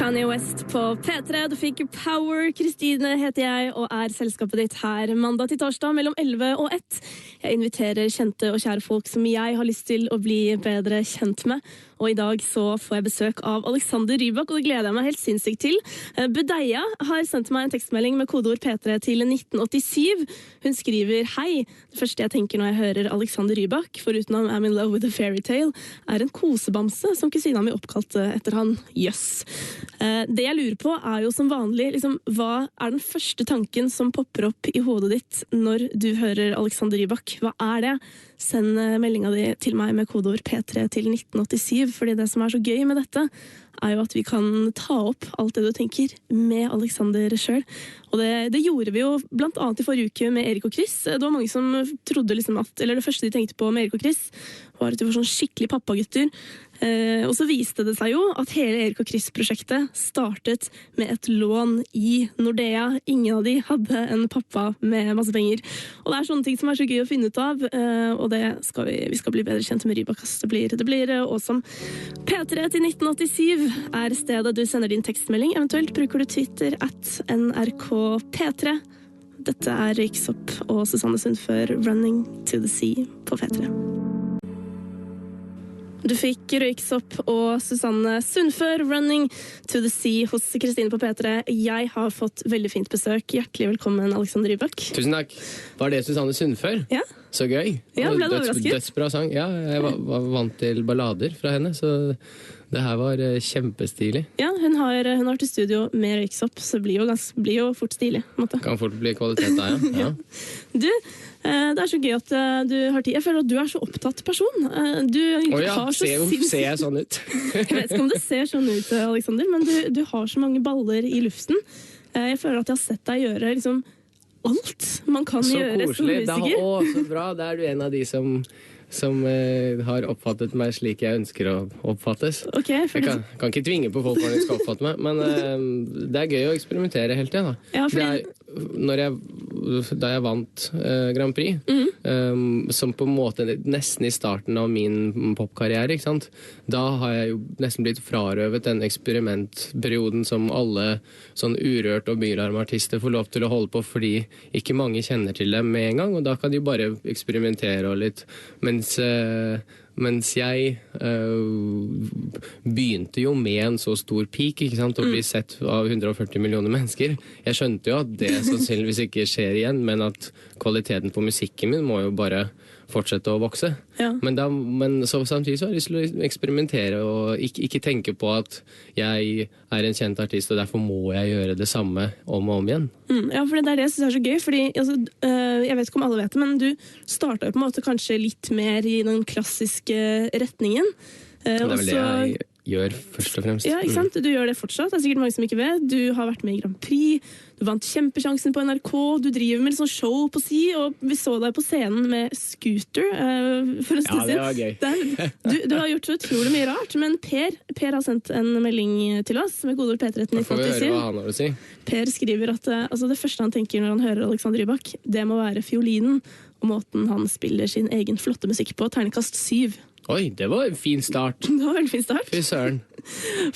Kanye West på P3, du fikk Power. Kristine heter jeg og er selskapet ditt her mandag til torsdag mellom 11 og 1. Jeg inviterer kjente og kjære folk som jeg har lyst til å bli bedre kjent med. Og i dag så får jeg besøk av Alexander Rybak, og det gleder jeg meg helt sinnssykt til. Budeia har sendt meg en tekstmelding med kodeord P3 til 1987. Hun skriver: Hei, det første jeg tenker når jeg hører Alexander Rybak, foruten om I'm in love with a fairytale, er en kosebamse som kusina mi oppkalte etter han. Jøss. Det jeg lurer på er jo som vanlig, hva er den første tanken som popper opp i hodet ditt når du hører Alexander Rybak? Hva er det? Send meldinga di til meg med kodeord P3 til 1987, fordi det som er så gøy med dette, er jo at vi kan ta opp alt det du tenker med Alexander selv. Og det gjorde vi jo blant annet i forrige uke med Erik og Chris. Det var mange som trodde at, eller det første de tenkte på med Erik og Chris, var at de var sånn skikkelig pappagutter. Og så viste det seg jo at hele Erik og Chris-prosjektet startet med et lån i Nordea. Ingen av de hadde en pappa med masse penger. Og det er sånne ting som er så gøy å finne ut av, og det skal vi skal bli bedre kjent med Rybak. Det blir awesome. P3 til 1987 er stedet du sender din tekstmelding. Eventuelt bruker du Twitter @NRK P3. Dette er Røyksopp og Susanne Sundfør, Running to the Sea på P3. Du fikk Røyksopp og Susanne Sundfør, Running to the Sea hos Kristine på P3. Jeg har fått veldig fint besøk. Hjertelig velkommen, Alexander Rybak. Tusen takk. Var det Susanne Sundfør? Ja. Så gøy. Ja, ble du overrasket? Dødsbra sang. Ja, jeg var vant til ballader fra henne, så det her var kjempestilig. Ja, hun har vært i studio med Røyksopp, så det blir jo fort stilig. Kan fort bli kvalitet da, ja. Ja. Du, det er så gøy at du har tid. Jeg føler at du er så opptatt person. Ser jeg sånn ut? Jeg vet ikke om det ser sånn ut, Alexander, men du har så mange baller i luften. Jeg føler at jeg har sett deg gjøre alt man kan så gjøre koselig. som musiker. Så bra. Da er du en av de som har oppfattet meg slik jeg ønsker å oppfattes. Okay, jeg kan ikke tvinge på folk hvordan de skal oppfatte meg, men det er gøy å eksperimentere hele tiden. Ja, Da jeg vant Grand Prix, som på en måte nesten i starten av min popkarriere, ikke sant? Da har jeg jo nesten blitt frarøvet den eksperimentperioden som alle sånn Urørt og Bylarm-artister får lov til å holde på, fordi ikke mange kjenner til dem med en gang, og da kan de bare eksperimentere og litt. Mens jeg begynte jo med en så stor peak, ikke sant, å bli sett av 140 millioner mennesker. Jeg skjønte jo at det sannsynligvis ikke skjer igjen, men at kvaliteten på musikken min må jo bare fortsette å vokse. Ja. Men så samtidig så har jeg lyst til å eksperimentere og ikke tenke på at jeg er en kjent artist, og derfor må jeg gjøre det samme om og om igjen. Ja, for det er det jeg synes er så gøy, fordi jeg vet ikke om alle vet det, men du startet jo på en måte kanskje litt mer i den klassiske retningen. Det er vel det jeg gjør først og fremst. Ja, ikke sant? Du gjør det fortsatt. Det er sikkert mange som ikke vet. Du har vært med i Grand Prix, du vant Kjempesjansen på NRK, du driver med litt sånn show på si, og vi så deg på scenen med Scooter for en stund siden. Ja, det var gøy. Du har gjort så utrolig mye rart, men Per har sendt en melding til oss med kodeord P3 til 1987. Får vi høre hva han har å si? Per skriver at det første han tenker når han hører Alexander Rybak, det må være fiolinen og måten han spiller sin egen flotte musikk på. Terningkast 7. Oi, det var en fin start. Det var en veldig fin start. Fy søren.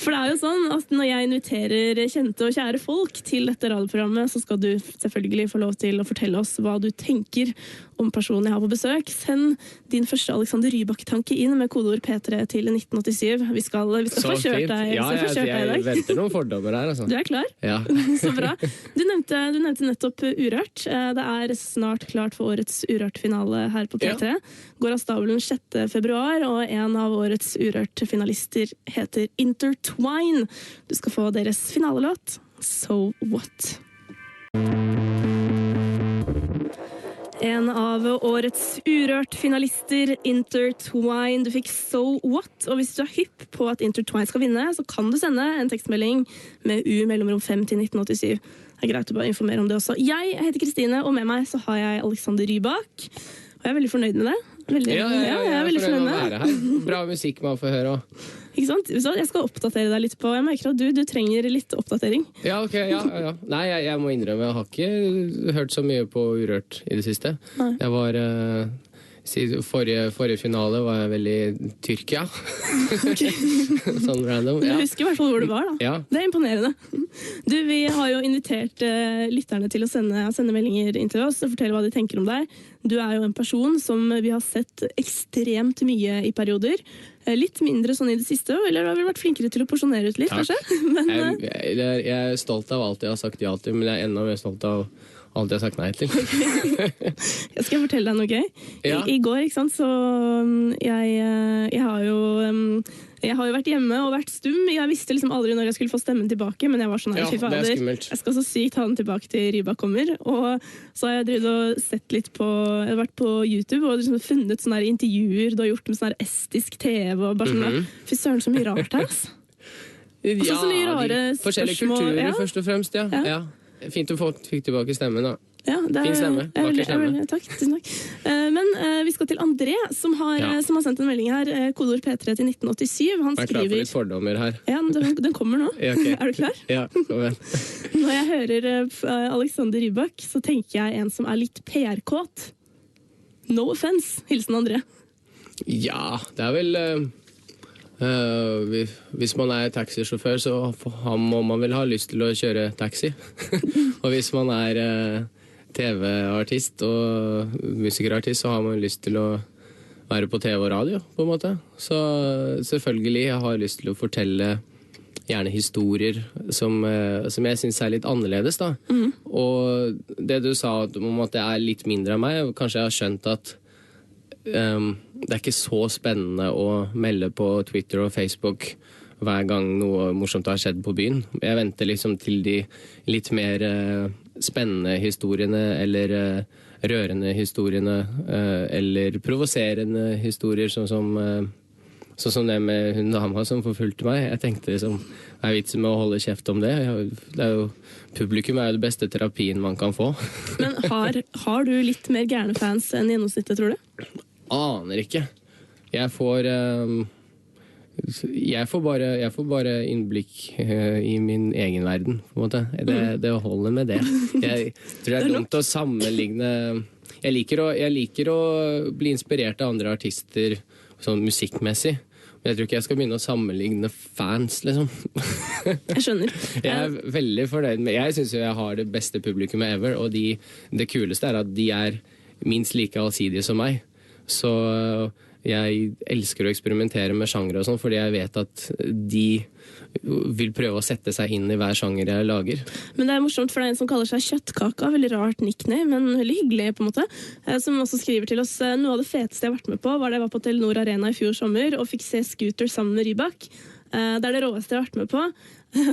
For det er jo sånn at når jeg inviterer kjente og kjære folk til dette radioprogrammet, så skal du selvfølgelig få lov til å fortelle oss hva du tenker om personen jeg har på besøk. Send din første Alexander Rybak-tanke inn med kodeord P3 til 1987. Vi skal få kjørt deg i dag. Jeg venter noen fordommer her, altså. Du er klar? Ja. Så bra. Du nevnte nettopp Urørt. Det er snart klart for årets Urørt-finale her på P3. Ja. Går av stabelen 6. februar, og en av årets Urørt-finalister heter Intertwine. Du skal få deres finalelåt, So What? En av årets Urørt-finalister, Intertwine. Du fikk So What, og hvis du er hypp på at Intertwine skal vinne, så kan du sende en tekstmelding med mellomrom 5 til 1987. Det er greit å bare informere om det også. Jeg heter Kristine, og med meg så har jeg Alexander Rybak, og jeg er veldig fornøyd med det. Jeg er veldig fornøyd med det. Bra musikk man får høre også. Ikke sant? Så jeg skal oppdatere deg litt på. Jeg merker at du trenger litt oppdatering. Ja, ok, ja. Nei, jeg må innrømme, jeg har ikke hørt så mye på Urørt i det siste. Forrige finale var jeg veldig Tyrkia. Okay. Sånn random. Du Ja. husker i hvert fall hvor du var, da. Ja. Det er imponerende. Du, vi har jo invitert lytterne til å sende meldinger inn til oss og fortelle hva de tenker om deg. Du er jo en person som vi har sett ekstremt mye i perioder. Litt mindre sånn i det siste, eller har vel vært flinkere til å porsjonere ut litt, Takk. kanskje? Men, Jeg er stolt av alt jeg har sagt ja til, men jeg er enda mer stolt av alt jeg har sagt nei til. jeg skal fortelle deg noe gøy. Ja. I går, ikke sant, så jeg har jo vært hjemme og vært stum. Jeg visste liksom aldri når jeg skulle få stemmen tilbake, men jeg var sånn her, Ja, fy det er fader, skummelt. jeg skal så sykt ha den tilbake til Rybak kommer. Og så har jeg drevet og sett litt på, jeg har vært på YouTube og liksom funnet sånne her intervjuer du har gjort med sånn her estisk TV og bare sånn, fy søren, så mye rart her, altså. Og så mye rare forskjellige spørsmål, kulturer, ja. først og fremst, ja. Ja. Ja. Fint du fikk tilbake stemmen, da. Ja, det er, Fin stemme, vakker stemme. Takk, tusen takk. Men vi skal til André, som har sendt en melding her. Kodeord P3 til 1987. Han Jeg er klar for skriver... litt fordommer her. Ja, den kommer nå. Ja, ok. Er du klar? Ja, kom igjen. Når jeg hører Alexander Rybak, så tenker jeg en som er litt PR-kåt. No offense. Hilsen André. Ja, det er vel hvis man er taxisjåfør, så må man vel ha lyst til å kjøre taxi. Og hvis man er TV-artist og musikerartist, så har man lyst til å være på TV og radio, på en måte. Så selvfølgelig, jeg har lyst til å fortelle gjerne historier som jeg synes er litt annerledes, da. Og det du sa om at det er litt mindre av meg, kanskje jeg har skjønt at det er ikke så spennende å melde på Twitter og Facebook hver gang noe morsomt har skjedd på byen. Jeg venter liksom til de litt mer spennende historiene, eller rørende historiene, eller provoserende historier, sånn som det med hun dama som forfulgte meg. Jeg tenkte liksom, hva er vitsen med å holde kjeft om det? Publikum er jo det beste terapien man kan få. Men har du litt mer gærne fans enn gjennomsnittet, tror du? Aner ikke. Jeg får bare innblikk i min egen verden, på en måte. Det holder med det. Jeg tror det er dumt å sammenligne. Jeg liker å bli inspirert av andre artister sånn musikkmessig. Men jeg tror ikke jeg skal begynne å sammenligne fans, liksom. Jeg skjønner. Jeg er veldig fornøyd med. Jeg synes jo jeg har det beste publikummet ever, og det kuleste er at de er minst like allsidige som meg. Så jeg elsker å eksperimentere med sjangre og sånn, fordi jeg vet at de vil prøve å sette seg inn i hver sjanger jeg lager. Men det er morsomt, for det er en som kaller seg Kjøttkaka, veldig rart nickname, men veldig hyggelig på en måte, som også skriver til oss, noe av det feteste jeg har vært med på var da jeg var på Telenor Arena i fjor sommer og fikk se Scooter sammen med Rybak. Det er det råeste jeg har vært med på.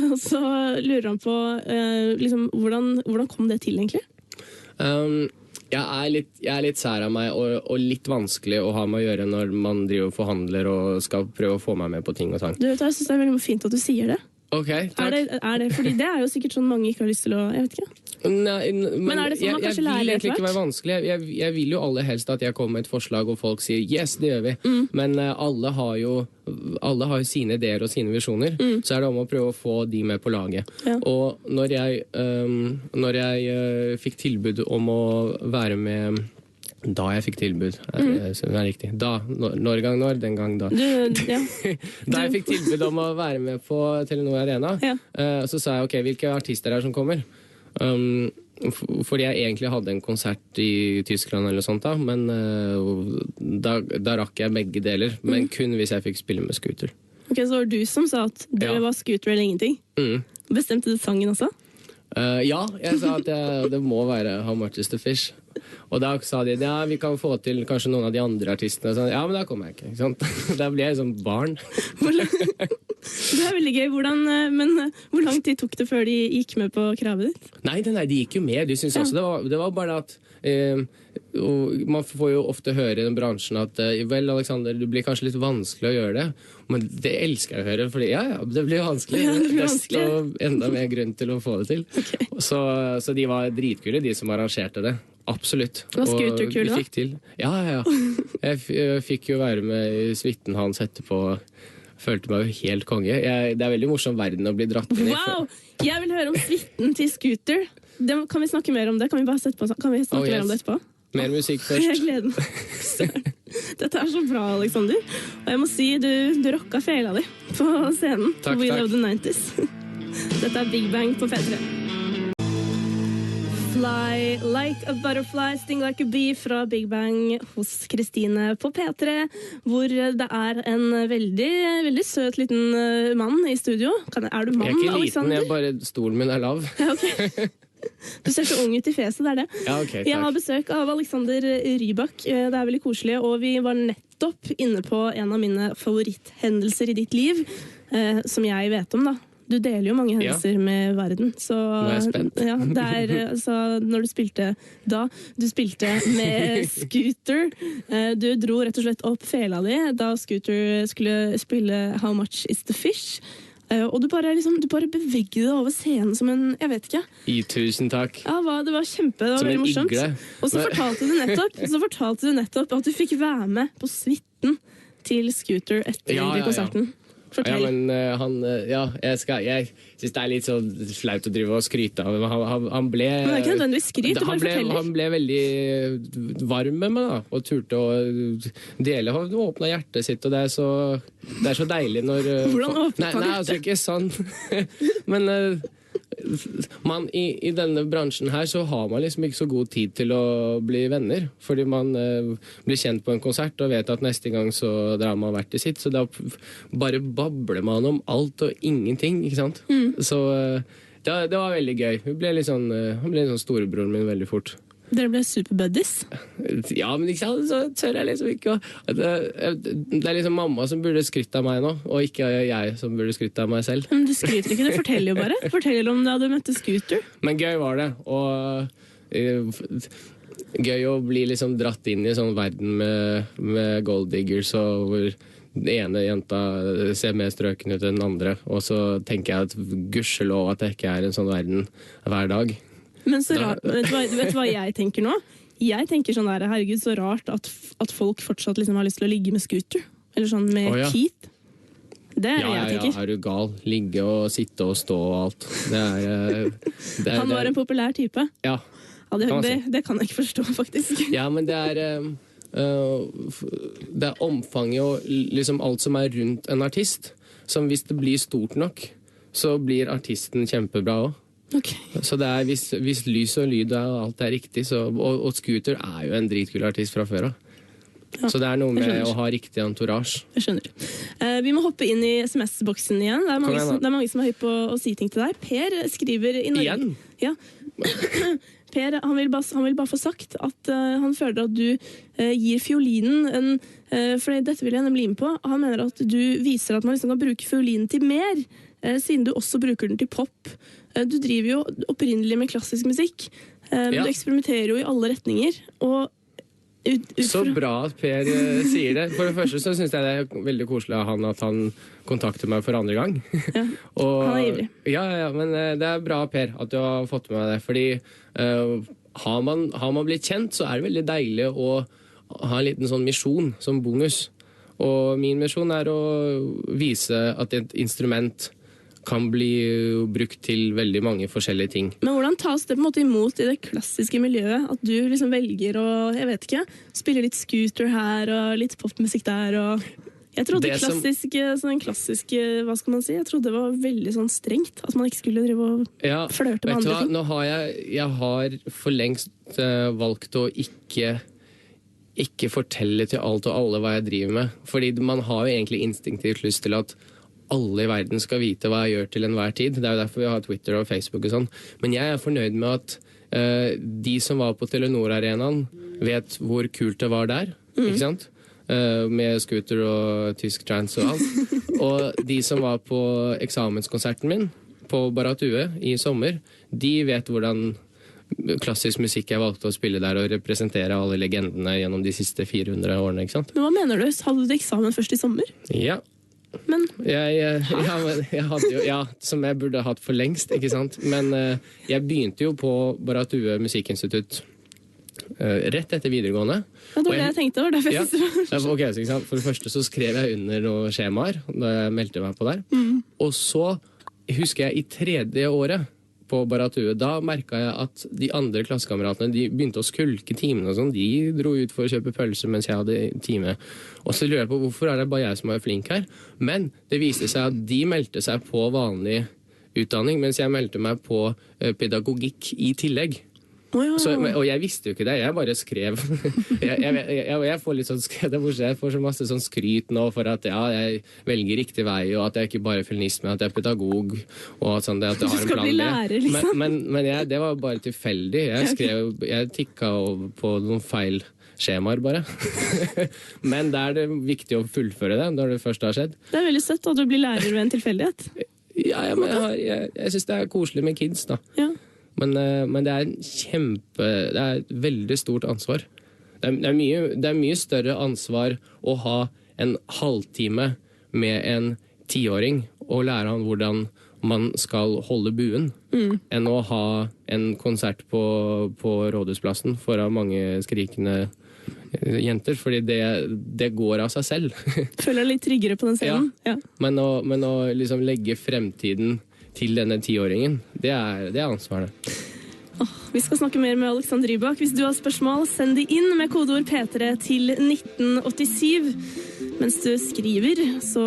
Og så lurer han på liksom, hvordan kom det til egentlig? Jeg er litt sær av meg og litt vanskelig å ha med å gjøre når man driver og forhandler og skal prøve å få meg med på ting og tang. Du vet, jeg synes det er veldig fint at du sier det. Ok, takk. Er det fordi det er jo sikkert sånn mange ikke har lyst til å, jeg vet ikke. Nei, Men er det sånn man kanskje lærer jeg vil egentlig ikke etter hvert? være vanskelig. Jeg vil jo aller helst at jeg kommer med et forslag og folk sier yes, det gjør vi. Men alle har jo sine ideer og sine visjoner, så er det om å prøve å få de med på laget. Ja. Og når jeg fikk tilbud om å være med, da jeg fikk tilbud, det er riktig, den gang da. Ja. Da jeg fikk tilbud om å være med på Telenor Arena, Ja. Så sa jeg, ok, hvilke artister er det som kommer? Fordi jeg egentlig hadde en konsert i Tyskland eller sånt da, men da rakk jeg begge deler, men kun hvis jeg fikk spille med Scooter. Ok, så var det du som sa at det var Scooter eller ingenting. Bestemte du sangen også? Ja, jeg sa at det må være How Much Is The Fish. Og da sa de, ja, vi kan få til kanskje noen av de andre artistene. Så, ja, men da kommer jeg ikke sant? Da ble jeg sånn barn. Det er veldig gøy. Men hvor lang tid tok det før de gikk med på kravet ditt? Nei, de gikk jo med. De synes også det var bare at man får jo ofte høre i den bransjen at vel, Alexander, det blir kanskje litt vanskelig å gjøre det. Men det elsker jeg å høre, fordi det blir vanskelig. Ja, det blir vanskelig. Desto enda mer grunn til å få det til. Okay. Så de var dritkule, de som arrangerte det. Absolutt. Var Scooter-kul da? Ja. Jeg fikk jo være med i suiten hans etterpå. Følte meg jo helt konge. Det er veldig morsom verden å bli dratt inn i. Wow! Jeg vil høre om suiten til Scooter. Kan vi snakke mer om det? Kan vi bare sette på? Kan vi snakke mer om det etterpå? Mer musikk Jeg først. gleder meg. Dette så bra, Alexander. Og jeg må si, du rocka fela di på scenen. Takk, We takk. Love the 90s. Dette Big Bang på P3. Fly like a butterfly, sting like a bee fra Big Bang hos Kristine på P3, hvor det en veldig, veldig søt liten mann i studio. Er du mann, Jeg er ikke liten, Alexander? stolen min lav. Ja, ok. Du ser så ung ut i fjeset, det det. Ja, ok, Jeg har takk. besøk av Alexander Rybak. Det veldig koselig, og vi var nettopp inne på en av mine favoritthendelser i ditt liv, som jeg vet om, da. Du deler jo mange hendelser med verden, så Nå er jeg spent. ja, det altså, når du spilte med Scooter, du dro rett og slett opp fela di da Scooter skulle spille How Much Is The Fish? Og du bare bevegde deg over scenen som en, jeg vet ikke. Tusen takk. Ja, det var Som veldig en morsomt. igle. Og så fortalte du nettopp at du fikk være med på suiten til Scooter etter Ja. konserten. Ja, Fortell. men jeg synes det litt så flaut å drive og skryte av. Han ble... Men det ikke nødvendigvis skryt, du bare forteller. Han ble veldig varm med meg, da, og turte å dele. Han åpna hjertet sitt, og det er så deilig når Hvordan åpnet han Nei, altså ikke sånn. Men i denne bransjen her så har man liksom ikke så god tid til å bli venner, fordi man blir kjent på en konsert og vet at neste gang så drar man hvert til sitt, så da bare babler man om alt og ingenting, ikke sant? Så det var veldig gøy. Han ble litt sånn storebroren min veldig fort. Dere ble superbuddies. Ja, men ikke sant, så tør jeg liksom ikke det liksom mamma som burde skrytt av meg nå, og ikke jeg som burde skrytt av meg selv. Men du skryter ikke, du forteller jo bare. Forteller om da du møtte Scooter. Men gøy var det, og gøy å bli liksom dratt inn i sånn verden med gold diggers, og hvor den ene jenta ser mer strøken ut enn den andre, og så tenker jeg at gudskjelov at det ikke en sånn verden hver dag. Men så rart, vet du hva jeg tenker nå? Jeg tenker sånn der, herregud, så rart at folk fortsatt liksom har lyst til å ligge med Scooter. Eller sånn med Å, ja. Keith. Det jeg tenker. Er du gal? Ligge og sitte og stå og alt. Han var en populær type. Ja. Ja, Kan man si. det kan jeg ikke forstå, faktisk. Ja, men det er omfanget og liksom alt som rundt en artist, som hvis det blir stort nok, så blir artisten kjempebra også. Okay. Så det hvis lys og lyd og alt riktig, og Scooter jo en dritkul artist fra før av. Ja, så det noe med jeg skjønner. å ha riktig entourage. Jeg skjønner. Vi må hoppe inn i SMS-boksen igjen. Det er mange som har høy på å si ting til deg. Per skriver i Norge. Igjen? Ja. Per han vil bare få sagt at han føler at du gir fiolinen for dette vil jeg nemlig inn på. Han mener at du viser at man liksom kan bruke fiolinen til mer, siden du også bruker den til pop. Du driver jo opprinnelig med klassisk musikk. Ja. Du eksperimenterer jo i alle retninger. Og Så bra at Per sier det. For det første så synes jeg det veldig koselig av han at han kontakter meg for andre gang. Ja, og, han ivrig. Ja, men det bra, Per, at du har fått med meg det. Fordi har man blitt kjent, så det veldig deilig å ha en liten sånn misjon som bonus. Og min misjon å vise at et instrument kan bli brukt til veldig mange forskjellige ting. Men hvordan tas det på en måte imot i det klassiske miljøet? At du liksom velger å, jeg vet ikke, spille litt Scooter her og litt popmusikk der og... Jeg trodde klassiske, hva skal man si, jeg trodde det var veldig sånn strengt, at man ikke skulle drive og flørte med andre ting. Nå har jeg har for lengst valgt å ikke fortelle til alt og alle hva jeg driver med. Fordi man har jo egentlig instinktivt lyst til at alle i verden skal vite hva jeg gjør til enhver tid. Det jo derfor vi har Twitter og Facebook og sånn. Men jeg fornøyd med at de som var på Telenor-arenaen vet hvor kult det var der, ikke sant? Med Scooter og tysk trance og alt. Og de som var på eksamenskonserten min på Barat Ue i sommer, de vet hvordan klassisk musikk jeg valgte å spille der og representere alle legendene gjennom de siste 400 årene, ikke sant? Men hva mener du? Hadde du eksamen først i sommer? Ja. Men jeg hadde jo, som jeg burde hatt for lengst, ikke sant? Men jeg begynte jo på Barat Ue Musikkinstitutt rett etter videregående. Ja, det var det jeg tenkte, var derfor jeg synes det var. Okay, så, ikke sant? For det første så skrev jeg under noen skjemaer da jeg meldte meg på der. Og så husker jeg i tredje året på Baratue, da merket jeg at de andre klassekameratene, de begynte å skulke timene og sånn. De dro ut for å kjøpe pølser mens jeg hadde time. Og så lurer jeg på hvorfor er det bare jeg som er flink her? Men det viste seg at de meldte seg på vanlig utdanning, mens jeg meldte meg på pedagogikk i tillegg. Og jeg visste jo ikke det, jeg bare skrev. jeg får litt sånn jeg får så masse sånn skryt nå for at jeg velger riktig vei, og at jeg ikke bare er feminist, men at jeg er pedagog, og sånn, at jeg har en plan. Du skal bli lærer, liksom. Men det var bare tilfeldig. Jeg tikket på noen feil skjemaer bare. Men da er det viktig å fullføre det når det først har skjedd. Det er veldig søtt at du blir lærer ved en tilfeldighet. Men jeg synes det er koselig med kids da. Ja. Men det er det er et veldig stort ansvar. Det er mye større ansvar å ha en halvtime med en 10-åring og lære han hvordan man skal holde buen, enn å ha en konsert på Rådhusplassen foran mange skrikende jenter, fordi det går av seg selv. Føler deg litt tryggere på den scenen. Ja. Men å liksom legge fremtiden til denne 10-åringen, det er ansvaret. Vi skal snakke mer med Alexander Rybak. Hvis du har spørsmål, send de inn med kodeord P3 til 1987. Mens du skriver, så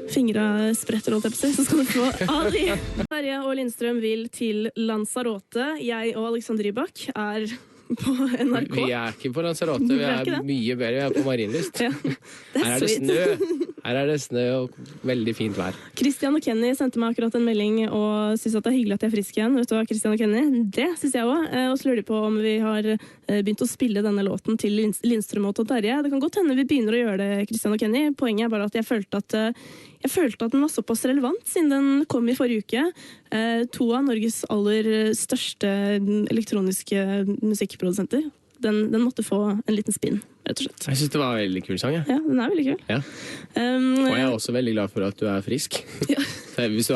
fingra spretter, holdt jeg på å si, så skal du få Ali. Terje og Lindstrøm vil til Lanzarote. Jeg og Alexander Rybak er på NRK. Vi er ikke på Lanzarote, vi er mye bedre, vi er på Marienlyst. Ja, Her er det snø og veldig fint vær. Christian og Kenny sendte meg akkurat en melding og synes at det er hyggelig at jeg er frisk igjen. Vet du hva, Christian og Kenny? Det synes jeg også. Og så lurer de på om vi har begynt å spille denne låten til Lindstrøm og Terje. Det kan godt hende vi begynner å gjøre det, Christian og Kenny. Poenget er bare at jeg følte at den var såpass relevant, siden den kom i forrige uke. To av Norges aller største elektroniske musikkprodusenter. Den måtte få en liten spinn, rett og slett. Jeg synes det var en veldig kul sang, Ja, den er veldig kul. Ja. Og jeg er også veldig glad for at du er frisk. Ja. Hvis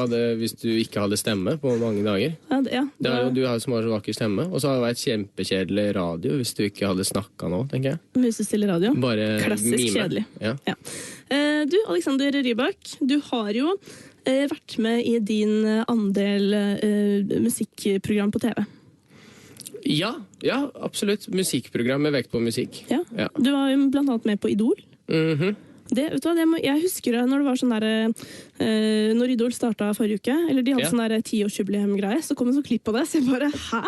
du ikke hadde stemme på mange dager. Du har så vakker stemme, og så har det vært kjempekjedelig radio hvis du ikke hadde snakket nå, tenker jeg. Musestille radio. Bare klassisk mime. Kjedelig. Ja. Du, Alexander Rybak, du har jo vært med i din andel musikkprogram på TV. Ja, absolutt. Musikkprogram med vekt på musikk. Ja. Du var jo blant annet med på Idol. Vet du hva, jeg husker det når det var sånn der når Idol startet forrige uke, eller de hadde sånn der 10-årsjubileum-greie, så kom en sånn klipp av det, så jeg bare, hæ?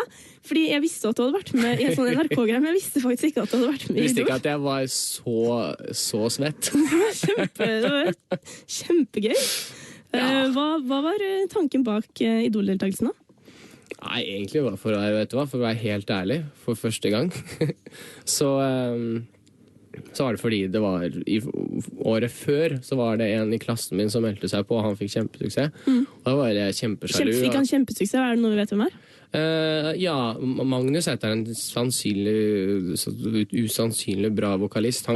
Fordi jeg visste at du hadde vært med i en sånn NRK-greie, men jeg visste faktisk ikke at du hadde vært med i Idol. Jeg visste ikke at jeg var så svett. Det var kjempegøy. Hva var tanken bak Idol-deltakelsen da? Nei, egentlig var for å være helt ærlig, for første gang. Så var det fordi det var året før, så var det en i klassen min som meldte seg på, og han fikk kjempesuksess. Og da var jeg kjempesjalu. Fikk han kjempesuksess? Er det noe vi vet hvem er? Magnus heter en usannsynlig bra vokalist.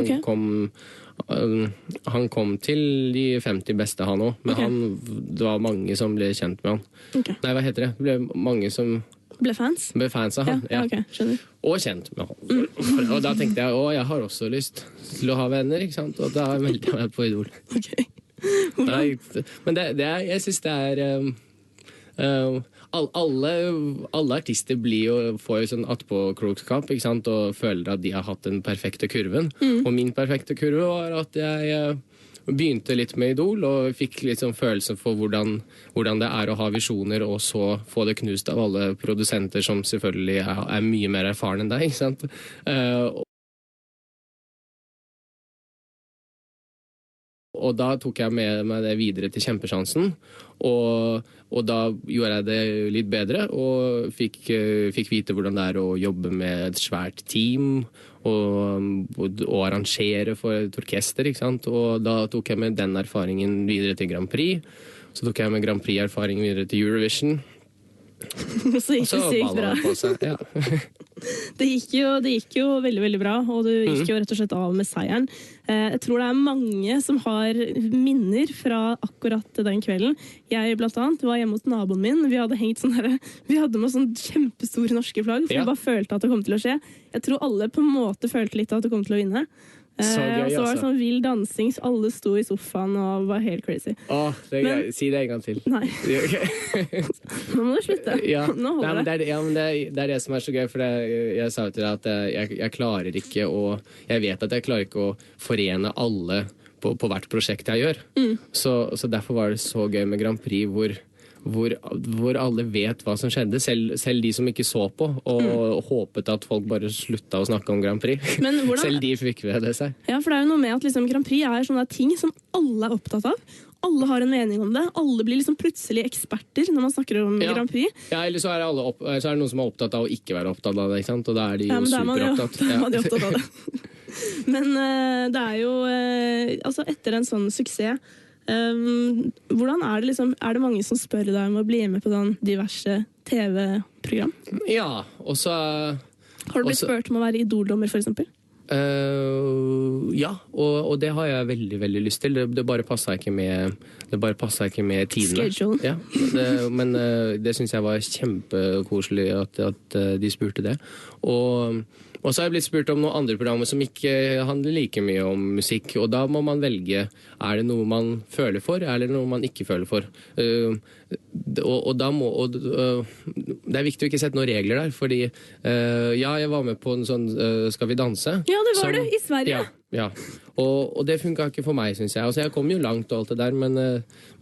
Han kom til de 50 beste han også, men det var mange som ble kjent med han. Nei, hva heter det? Det ble mange som ble fans av han. Ja. Skjønner. Og kjent med han. Og da tenkte jeg, jeg har også lyst til å ha venner, ikke sant? Og da meldte jeg meg på Idol. Men jeg synes det er alle artister får jo sånn attpåklokskap, ikke sant, og føler at de har hatt den perfekte kurven. Og min perfekte kurve var at jeg begynte litt med Idol, og fikk litt sånn følelse for hvordan det er å ha visjoner, og så få det knust av alle produsenter som selvfølgelig er mye mer erfaren enn deg, ikke sant? Og da tok jeg med meg det videre til Kjempesjansen, og da gjorde jeg det litt bedre, og fikk vite hvordan det er å jobbe med et svært team, og arrangere for et orkester, ikke sant? Og da tok jeg med den erfaringen videre til Grand Prix, så tok jeg med Grand Prix-erfaringen videre til Eurovision. Så gikk det sykt bra. Ja. Det gikk jo veldig, veldig bra, og du gikk jo rett og slett av med seieren. Jeg tror det er mange som har minner fra akkurat den kvelden. Jeg blant annet var hjemme hos naboen min. Vi hadde med sånn kjempestore norske flagg, for vi bare følte at det kom til å skje. Jeg tror alle på en måte følte litt at det kom til å vinne. Så gøy, og så var det altså. sånn vill dansing, så alle sto i sofaen og var helt crazy. Det er Men- gøy. Si det en gang til. Nei, Okay. nå må du slutte. Ja. Nå Nei, holder men det. det er det som er så gøy, for jeg sa jo til deg at jeg klarer ikke å Jeg vet at jeg klarer ikke å forene alle på hvert prosjekt jeg gjør. Så derfor var det så gøy med Grand Prix hvor alle vet hva som skjedde, selv de som ikke så på og håpet at folk bare slutta å snakke om Grand Prix. Men hvordan- Selv de fikk ved det seg. Ja, for det er jo noe med at liksom Grand Prix er sånne ting som alle er opptatt av. Alle har en mening om det. Alle blir liksom plutselig eksperter når man snakker om Ja. Grand Prix. Ja, eller så er det noen som er opptatt av å ikke være opptatt av det, ikke sant? Og da er de jo Ja, men da er man jo superopptatt. da er man jo opptatt av det. Men det er jo altså etter en sånn suksess, hvordan er det liksom, er det mange som spør deg om å bli med på sånn diverse TV-program? Ja, og så Har du blitt Også- spurt om å være idoldommer, for eksempel? ja, og det har jeg veldig, veldig lyst til. Det bare passa ikke med tidene. Schedulen. Ja, men det syns jeg var kjempekoselig at de spurte det. Og så har jeg blitt spurt om noen andre programmer som ikke handler like mye om musikk, og da må man velge. Er det noe man føler for, eller noe man ikke føler for? Det er viktig å ikke sette noen regler der, fordi ja, jeg var med på en sånn Skal vi danse? Ja, det var som- du, i Sverige. Ja. Og det funka ikke for meg, syns jeg. Altså, jeg kom jo langt og alt det der, men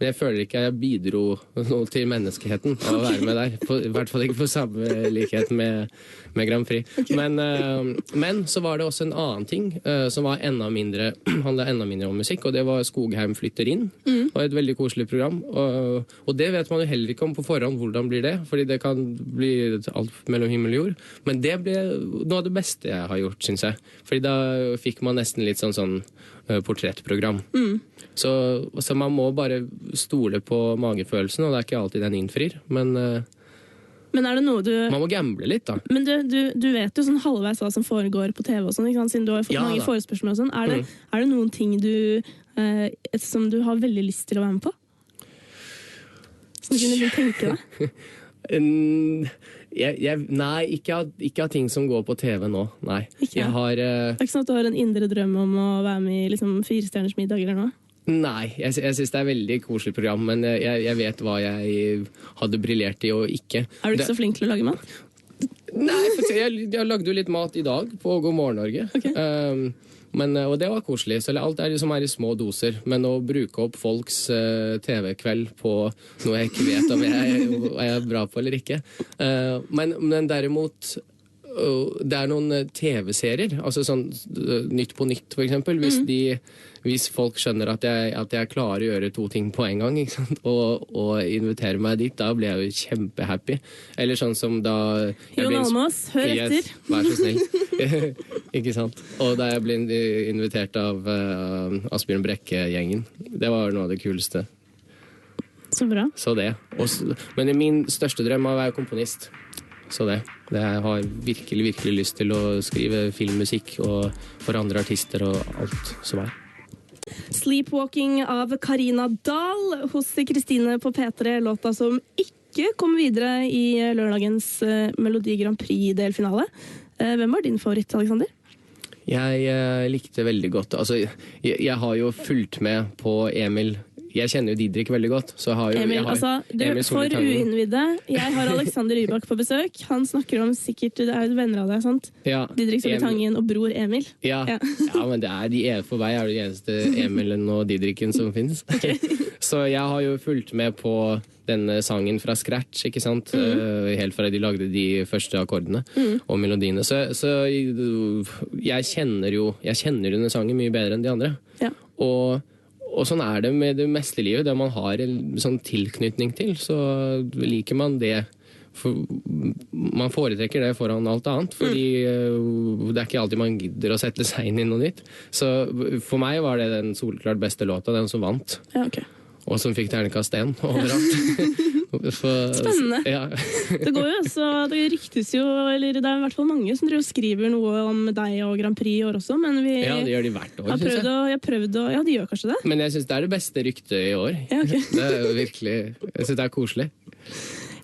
jeg føler ikke jeg bidro noe til menneskeheten av å være med der. I hvert fall ikke på samme likhet med Grand Prix. Okay. Men så var det også en annen ting som var handla enda mindre om musikk, og det var Skogheim flytter inn. Det var et veldig koselig program. Og det vet man jo heller ikke om på forhånd. Hvordan blir det? Fordi det kan bli alt mellom himmel og jord. Men det ble noe av det beste jeg har gjort, syns jeg. Fordi da fikk man nesten litt sånn portrettprogram. Så man må bare stole på magefølelsen, og det er ikke alltid den innfrir. Men Men er det noe du man må gamble litt, da. Men du vet jo sånn halvveis hva som foregår på TV og sånn, ikke sant? Siden du har fått Ja, mange da. forespørsler og sånn. Er det noen ting som du har veldig lyst til å være med på? Som du kunne tenke deg? Nei, ikke av ting som går på TV nå. Nei. Ikke? Jeg har Det er ikke sånn at du har en indre drøm om å være med i liksom 4 stjerners middag eller noe? Nei, jeg syns det er veldig koselig program, men jeg vet hva jeg hadde briljert i og ikke. Er du ikke så flink til å lage mat? Nei, jeg lagde jo litt mat i dag på God morgen Norge. Ok. Og det var koselig. Så alt er liksom i små doser. Men å bruke opp folks TV-kveld på noe jeg ikke vet om jeg er bra på eller ikke. Men derimot det er noen TV-serier, altså sånn Nytt på nytt for eksempel, hvis folk skjønner at jeg klarer å gjøre 2 ting på en gang, ikke sant? Og inviterer meg dit, da blir jeg jo kjempehappy. Eller sånn som da Jon Almaas, hør etter. Yes, vær så snill. Ikke sant? Og da jeg ble invitert av Asbjørn Brekke-gjengen, det var noe av det kuleste. Så bra. Så det. Men min største drøm er å være komponist. Så det. Jeg har virkelig, virkelig lyst til å skrive filmmusikk og for andre artister og alt som er. Sleepwalking av Karina Dahl hos Kristine på P3, låta som ikke kom videre i lørdagens Melodi Grand Prix-delfinale. Hvem var din favoritt, Alexander? Jeg likte veldig godt. Altså, jeg har jo fulgt med på Emil. Jeg kjenner jo Didrik veldig godt. Så jeg har jo, Emil, Emil for Solli Tangen. uinnvidde, jeg har Alexander Rybak på besøk. Han snakker om sikkert, det er jo venner av deg, sant? Ja, Didrik Solli Emil. Tangen og bror Emil. Ja. Ja. Ja, men for meg er det de eneste Emilen og Didriken som finnes. Så jeg har jo fulgt med på denne sangen fra scratch, ikke sant? Helt fra de lagde de første akkordene og melodiene. Så jeg kjenner denne sangen mye bedre enn de andre. Ja. Og sånn er det med det meste livet. Det man har en sånn tilknytning til, så liker man det. Man foretrekker det foran alt annet, fordi det er ikke alltid man gidder å sette seg inn i noe nytt. Så for meg var det den solklart beste låta, den som vant. Ja, ok. Og som fikk terningkast 1 overalt. Spennende. Ja. Det går jo også, det ryktes jo, eller det er i hvert fall mange som driver og skriver noe om deg og Grand Prix i år også, men vi Ja, det gjør de hvert år, har synes jeg. jeg har prøvd å, ja, de gjør kanskje det? Men jeg syns det er det beste ryktet i år. Ja, ok. Det er jo virkelig, jeg syns det er koselig.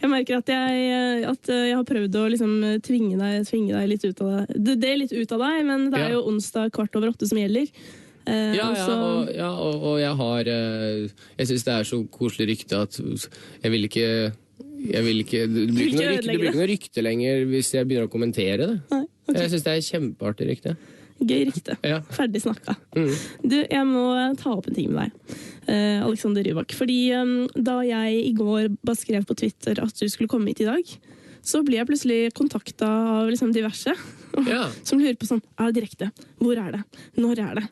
Jeg merker at jeg har prøvd å liksom tvinge deg litt ut av det. Det er litt ut av deg, men det er jo onsdag 7:15 som gjelder. Og jeg har jeg synes det er så koselig rykte at jeg vil ikke det blir ikke noe rykte lenger hvis jeg begynner å kommentere det. Nei, okay. Jeg synes det er kjempeartig rykte. Gøy rykte. Ja. Ferdig snakka. Du, jeg må ta opp en ting med deg, Alexander Rybak. Fordi da jeg i går bare skrev på Twitter at du skulle komme hit i dag, så ble jeg plutselig kontaktet av liksom diverse som lurer på sånn, er det direkte? Hvor er det? Når er det?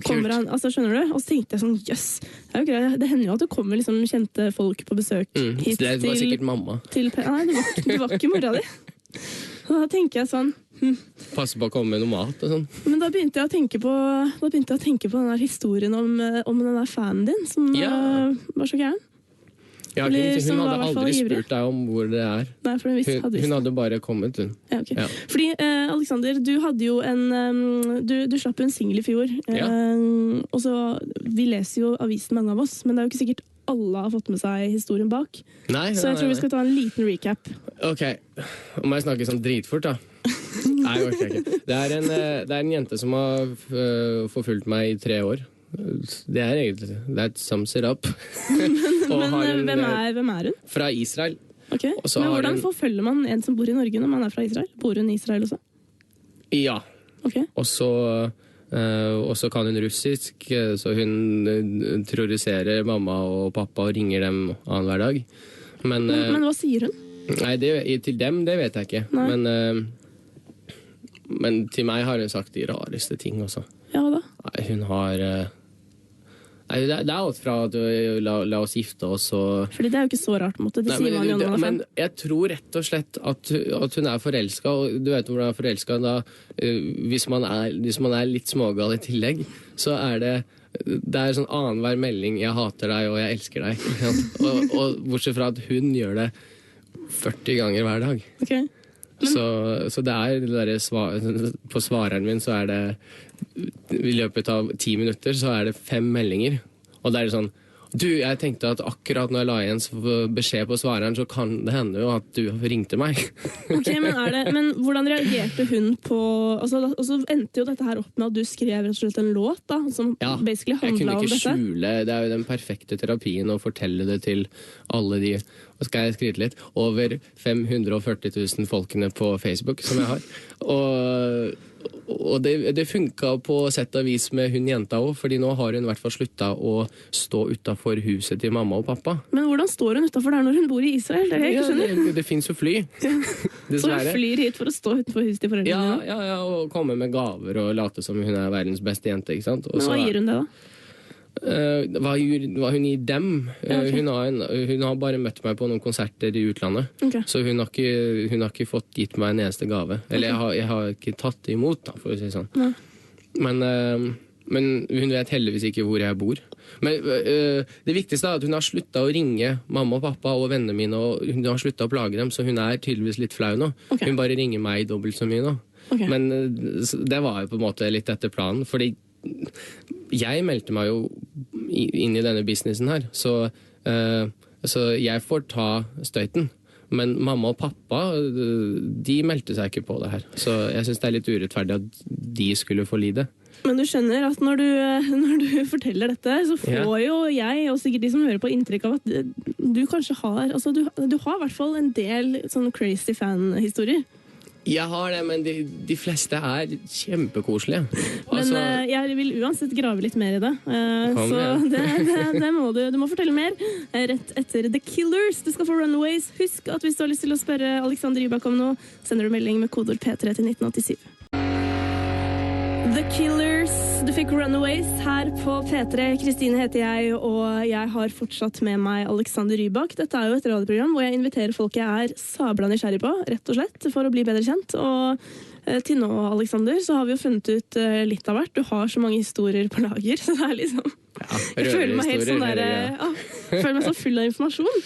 Kommer han? Altså, skjønner du? Og så tenkte jeg sånn, jøss, det hender jo at det kommer liksom kjente folk på besøk hit det var sikkert mamma. Nei, det var ikke mora di. Og da tenker jeg sånn, Passe på å komme med noe mat og sånn. Men da begynte jeg å tenke på den der historien om den der fanen din, som var så gæren. Ja, hun hadde aldri spurt deg om hvor det er. Nei, for hun hadde bare kommet, hun. Ja, okay. Fordi, Alexander, du hadde jo du slapp jo en single i fjor. Og så, vi leser jo avisen mange av oss, men det er jo ikke sikkert alle har fått med seg historien bak. Så jeg tror vi skal ta en liten recap. Ok, må jeg snakke sånn dritfort da? Nei, jeg orker ikke. Det er en jente som har forfulgt meg i 3 år. Det er egentlig that sums it up. Men hvem er hun? Fra Israel. Okay. Men hvordan forfølger man en som bor i Norge når man er fra Israel? Bor hun i Israel også? Ja. Okay. Og så kan hun russisk, så hun terroriserer mamma og pappa og ringer dem annenhver dag. Men hva sier hun? Nei, til dem, det vet jeg ikke. Men til meg har hun sagt de rareste ting også. Ja, da? Nei, hun har... det er alt fra at la oss gifte oss og... Fordi det er jo ikke så rart, måte. Det sier man jo nå. Men jeg tror rett og slett at hun er forelsket, og du vet hvor hun er forelsket da, hvis man er litt smågal i tillegg, så er det er sånn annenhver melding, jeg hater deg og jeg elsker deg. og bortsett fra at hun gjør det 40 ganger hver dag. Okay. Så det er det der på svareren min så er det i løpet av 10 minutter så er det 5 meldinger. Og det er sånn, jeg tenkte at akkurat når jeg la igjen beskjed på svareren, så kan det hende jo at du ringte meg. Ok, men hvordan reagerte hun på... Og så endte jo dette her opp med at du skrev rett og slett en låt da, som basically handlet om dette. Jeg kunne ikke skjule, det er jo den perfekte terapien å fortelle det til alle de, hva skal jeg skrive litt, over 540 000 folkene på Facebook som jeg har. Og det funket på sett og vis med hun jenta også, fordi nå har hun i hvert fall sluttet å stå utenfor huset til mamma og pappa. Men hvordan står hun utenfor der når hun bor i Israel? Det finnes jo fly. Så hun flyr hit for å stå utenfor huset til foreldrene? Ja, og komme med gaver og late som hun er verdens beste jente, ikke sant? Men hva gir hun det da? Hva hun gir dem? Hun har bare møtt meg på noen konserter i utlandet, så hun har ikke fått gitt meg en eneste gave. Eller jeg har ikke tatt det imot, da, for å si det sånn. Men hun vet heldigvis ikke hvor jeg bor. Men det viktigste er at hun har sluttet å ringe mamma og pappa og vennene mine, og hun har sluttet å plage dem, så hun er tydeligvis litt flau nå. Hun bare ringer meg dobbelt så mye nå. Men det var jo på en måte litt etter planen, fordi jeg meldte meg jo inn i denne businessen her, så jeg får ta støyten. Men mamma og pappa, de meldte seg ikke på det her. Så jeg synes det er litt urettferdig at de skulle få lide. Men du skjønner at når du forteller dette, så får jo jeg, og sikkert de som hører på, inntrykk av at du kanskje har, altså du har i hvert fall en del sånne crazy fan-historier. Jeg har det, men de fleste er kjempekoselige. Men jeg vil uansett grave litt mer i det. Så det må du må fortelle mer rett etter The Killers. Du skal få Runaways. Husk at hvis du har lyst til å spørre Alexander Rybak om noe, sender du melding med kodord P3 til 1987. The Killers, du fikk Runaways her på P3. Kristine heter jeg, og jeg har fortsatt med meg Alexander Rybak. Dette er jo et radioprogram hvor jeg inviterer folk jeg er sabla nysgjerrig på, rett og slett, for å bli bedre kjent. Og til nå, Alexander, så har vi jo funnet ut litt av hvert. Du har så mange historier på lager, så det er liksom... Jeg føler meg helt sånn der, føler meg så full av informasjon.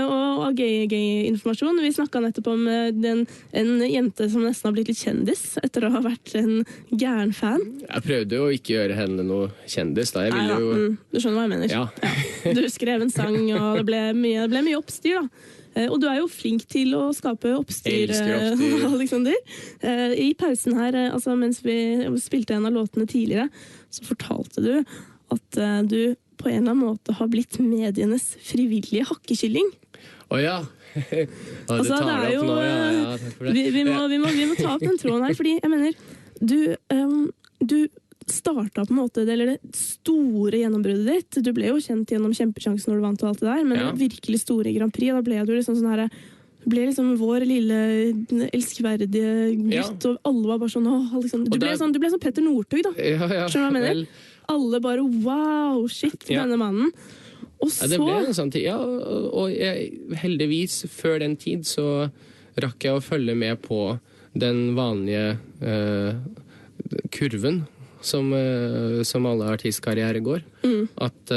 Og gay-informasjon. Vi snakket nettopp om en jente som nesten har blitt litt kjendis etter å ha vært en gæren fan. Jeg prøvde jo ikke gjøre henne noe kjendis da. Jeg ville jo... Du skjønner hva jeg mener. Ja. Du skrev en sang, og det ble mye oppstyr da. Og du er jo flink til å skape oppstyr, Alexander. I pausen her, altså mens vi spilte en av låtene tidligere, så fortalte du at du på en eller annen måte har blitt medienes frivillige hakkekylling. Åja! Altså, det er jo... Ja, takk for det. Vi må ta opp den tråden her, fordi jeg mener, du startet på en måte, eller det store gjennombruddet ditt. Du ble jo kjent gjennom Kjempesjansen når du vant og alt det der, men det virkelig store Grand Prix, da ble du liksom sånn her, du ble liksom vår lille elskverdige gutt, og alle var bare sånn, liksom. Du ble sånn Petter Northug da. Ja. Skjønner du hva jeg mener? Alle bare, wow, shit, denne mannen. Og så... det ble en sånn tid, og heldigvis før den tid så rakk jeg å følge med på den vanlige kurven, som alle artistkarriere går. At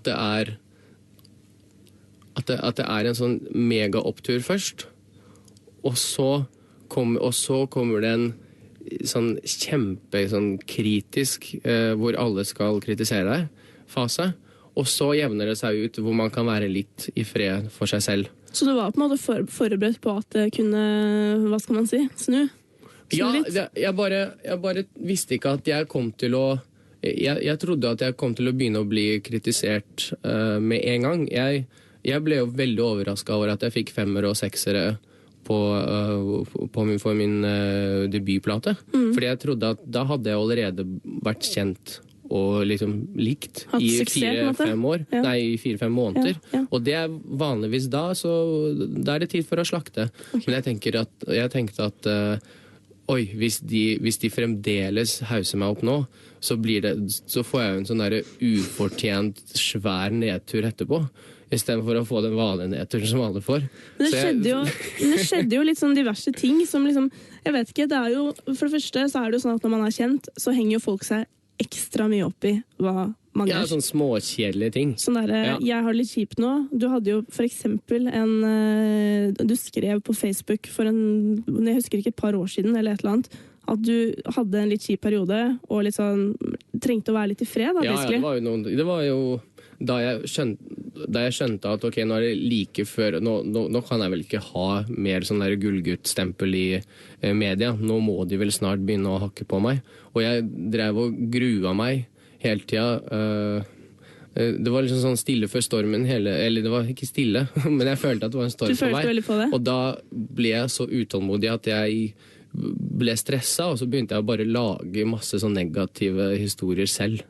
det er en sånn mega opptur først, og så kommer det en sånn sånn kritisk, hvor alle skal kritisere deg, fase, og så jevner det seg ut hvor man kan være litt i fred for seg selv. Så du var på en måte forberedt på at det kunne, hva skal man si, snu? Ja, jeg bare visste ikke at jeg kom til å... Jeg trodde at jeg kom til å begynne å bli kritisert med en gang. Jeg ble jo veldig overrasket over at jeg fikk 5-ere og 6-ere for min debutplate. Fordi jeg trodde at da hadde jeg allerede vært kjent og liksom likt i 4-5 år. Ja. Nei, i 4-5 måneder. Ja. Og det er vanligvis da, så da er det tid for å slakte. Okay. Men jeg tenkte at oi, hvis de fremdeles hauser meg opp nå, så får jeg jo en sånn der ufortjent svær nedtur etterpå, i stedet for å få den vanlige nedturen som alle får. Men det skjedde jo litt sånn diverse ting som liksom, jeg vet ikke, det er jo, for det første så er det jo sånn at når man er kjent, så henger jo folk seg ekstra mye opp i hva man gjør. Ja, sånn småkjedelige ting. Sånn der, jeg har det litt kjipt nå. Du hadde jo for eksempel du skrev på Facebook jeg husker ikke et par år siden, eller et eller annet, at du hadde en litt kjip periode, og litt sånn, trengte å være litt i fred, da, basically. Ja, det var jo da jeg skjønte at ok, nå er det like før, nå kan jeg vel ikke ha mer sånn der gullgutt-stempel i media. Nå må de vel snart begynne å hakke på meg. Og jeg drev og grua meg hele tida. Det var liksom sånn stille før stormen eller det var ikke stille, men jeg følte at det var en storm på vei. Du følte veldig på det? Og da ble jeg så utålmodig at jeg ble stresset, og så begynte jeg å bare lage masse sånn negative historier selv.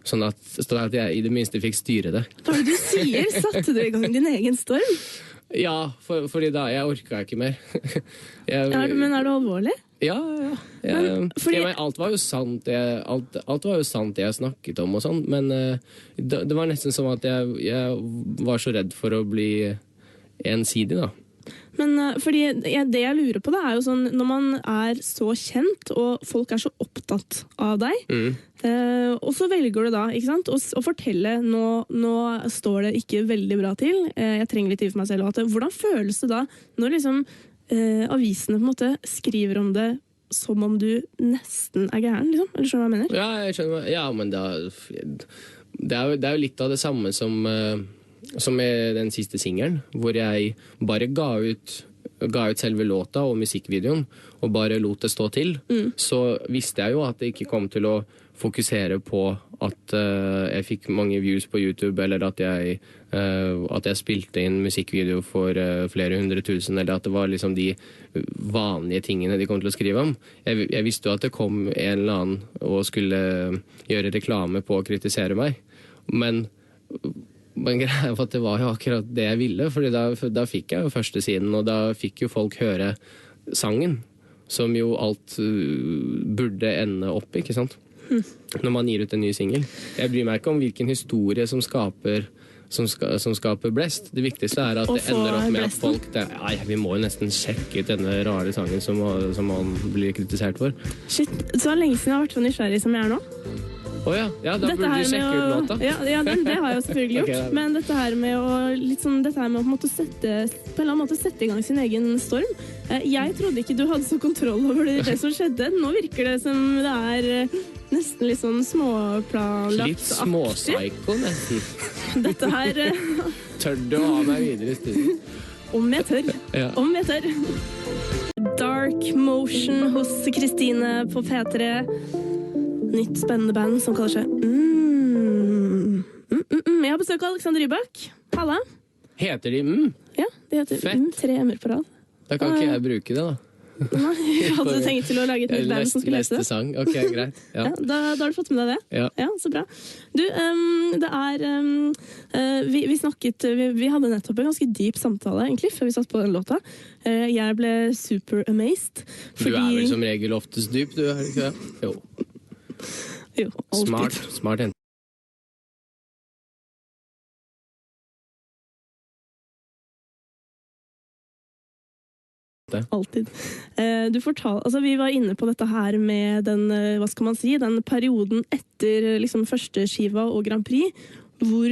Sånn at jeg i det minste fikk styre det. Hva er det du sier? Satte du i gang din egen storm? Ja, fordi da jeg orket ikke mer. Men er du alvorlig? Ja. Alt var jo sant det jeg snakket om og sånn, men det var nesten som at jeg var så redd for å bli ensidig da. Men fordi det jeg lurer på da er jo sånn, når man er så kjent og folk er så opptatt av deg, og så velger du da, ikke sant, å fortelle nå står det ikke veldig bra til, jeg trenger litt tid for meg selv, hvordan føles det da når liksom avisene på en måte skriver om det som om du nesten er gæren, liksom? Eller skjønner du hva jeg mener? Ja, jeg skjønner. Ja, men det er jo litt av det samme som med den siste singelen, hvor jeg bare ga ut selve låta og musikkvideoen, og bare lot det stå til. Så visste jeg jo at det ikke kom til å fokusere på at jeg fikk mange views på YouTube, eller at jeg spilte inn musikkvideo for flere 100 000, eller at det var liksom de vanlige tingene de kom til å skrive om. Jeg visste jo at det kom en eller annen og skulle gjøre reklame på å kritisere meg, men greia var at det var jo akkurat det jeg ville, fordi da fikk jeg jo første siden, og da fikk jo folk høre sangen, som jo alt burde ende opp, ikke sant? Når man gir ut en ny single. Jeg bryr meg ikke om hvilken historie som skaper blest. Det viktigste er at det ender opp med at folk vi må jo nesten sjekke ut denne rare sangen som man blir kritisert for. Shit, så lenge siden jeg har vært så nysgjerrig som jeg er nå. Åja, ja, da Dette burde her du med sjekke ut å- låta. Ja, det har jeg jo selvfølgelig gjort. Ok, da. Men dette her med å, dette her med å på en måte på en eller annen måte sette i gang sin egen storm. Jeg trodde ikke du hadde så kontroll over det som skjedde. Nå virker det som det er nesten litt sånn småplanlagt. Litt småpsyko, nesten. Dette her Tør du å ha meg videre i studio? Om jeg tør. Ja. Om jeg tør. Dark Motion hos Kristine på P3. Nytt spennende band som kaller seg Jeg har besøk av Alexander Rybak. Halla. Heter de Ja, de heter Fett. 3 M-er på rad. Da kan ikke jeg bruke det, da. Nei, jeg hadde tenkt til å lage et nytt band som skulle lese Neste det. sang. Ok, greit. Ja. Ja, da har du fått med deg det? Ja. Ja, så bra. Du, det er vi hadde nettopp en ganske dyp samtale, egentlig, før vi satt på den låta. Jeg ble super amazed. Du er vel som regel oftest dyp, du, er det ikke det? Jo. Jo, alltid. Smart jente. Alltid. Du altså vi var inne på dette her med den, hva skal man si, den perioden etter liksom første skiva og Grand Prix, hvor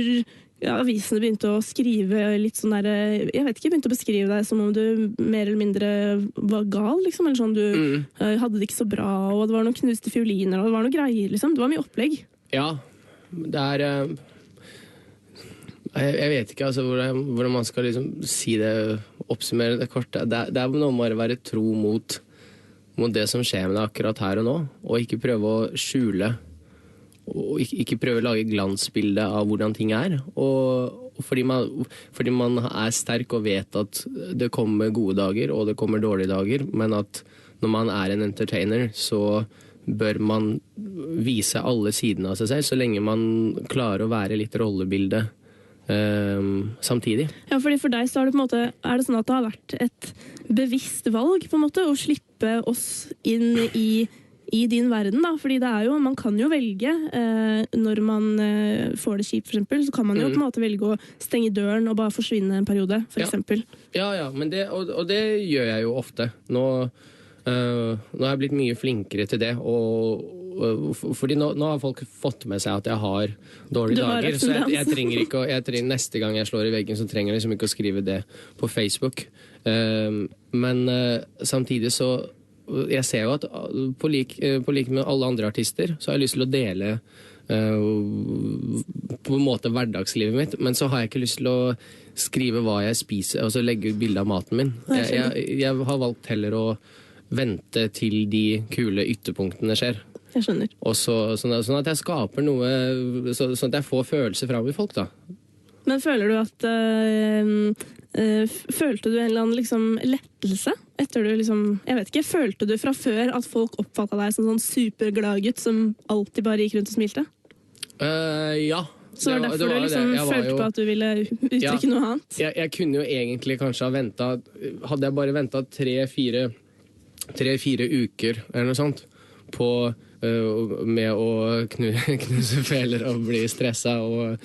avisene begynte å skrive litt sånn der, jeg vet ikke, begynte å beskrive deg som om du mer eller mindre var gal, liksom, eller sånn du hadde det ikke så bra, og det var noen knuste fioliner, og det var noen greier, liksom. Det var mye opplegg. Ja, det er jeg vet ikke altså, hvordan man skal liksom si det, oppsummere det kort. Det er noe med å være tro mot det som skjer med deg akkurat her og nå, og ikke prøve å skjule, og ikke prøve å lage glansbilde av hvordan ting er. Og fordi man er sterk og vet at det kommer gode dager, og det kommer dårlige dager, men at når man er en entertainer, så bør man vise alle sidene av seg selv, så lenge man klarer å være litt rollebilde samtidig. Ja, fordi for deg så er det på en måte, er det sånn at det har vært et bevisst valg på en måte, å slippe oss inn i din verden, da, fordi det er jo, man kan jo velge når man får det kjipt, for eksempel, så kan man jo på en måte velge å stenge døren og bare forsvinne en periode, for eksempel. Ja, men det, og det gjør jeg jo ofte. Nå har jeg blitt mye flinkere til det, fordi nå har folk fått med seg at jeg har dårlige dager, så jeg trenger ikke neste gang jeg slår i veggen, så trenger jeg liksom ikke å skrive det på Facebook. Men samtidig så jeg ser jo at på lik med alle andre artister, så har jeg lyst til å dele på en måte hverdagslivet mitt, men så har jeg ikke lyst til å skrive hva jeg spiser, og så legge ut bilde av maten min. Jeg har valgt heller å vente til de kule ytterpunktene skjer. Jeg skjønner. Og sånn at jeg skaper noe, sånn at jeg får følelser fram i folk, da. Men føler du at følte du en eller annen liksom lettelse etter du liksom, jeg vet ikke, følte du fra før at folk oppfattet deg som sånn superglad gutt som alltid bare gikk rundt og smilte? Ja. Så var det derfor du liksom følte på at du ville uttrykke noe annet? Jeg kunne jo egentlig kanskje ha ventet, hadde jeg bare ventet 3-4 uker eller noe sånt med å knuse feler og bli stresset og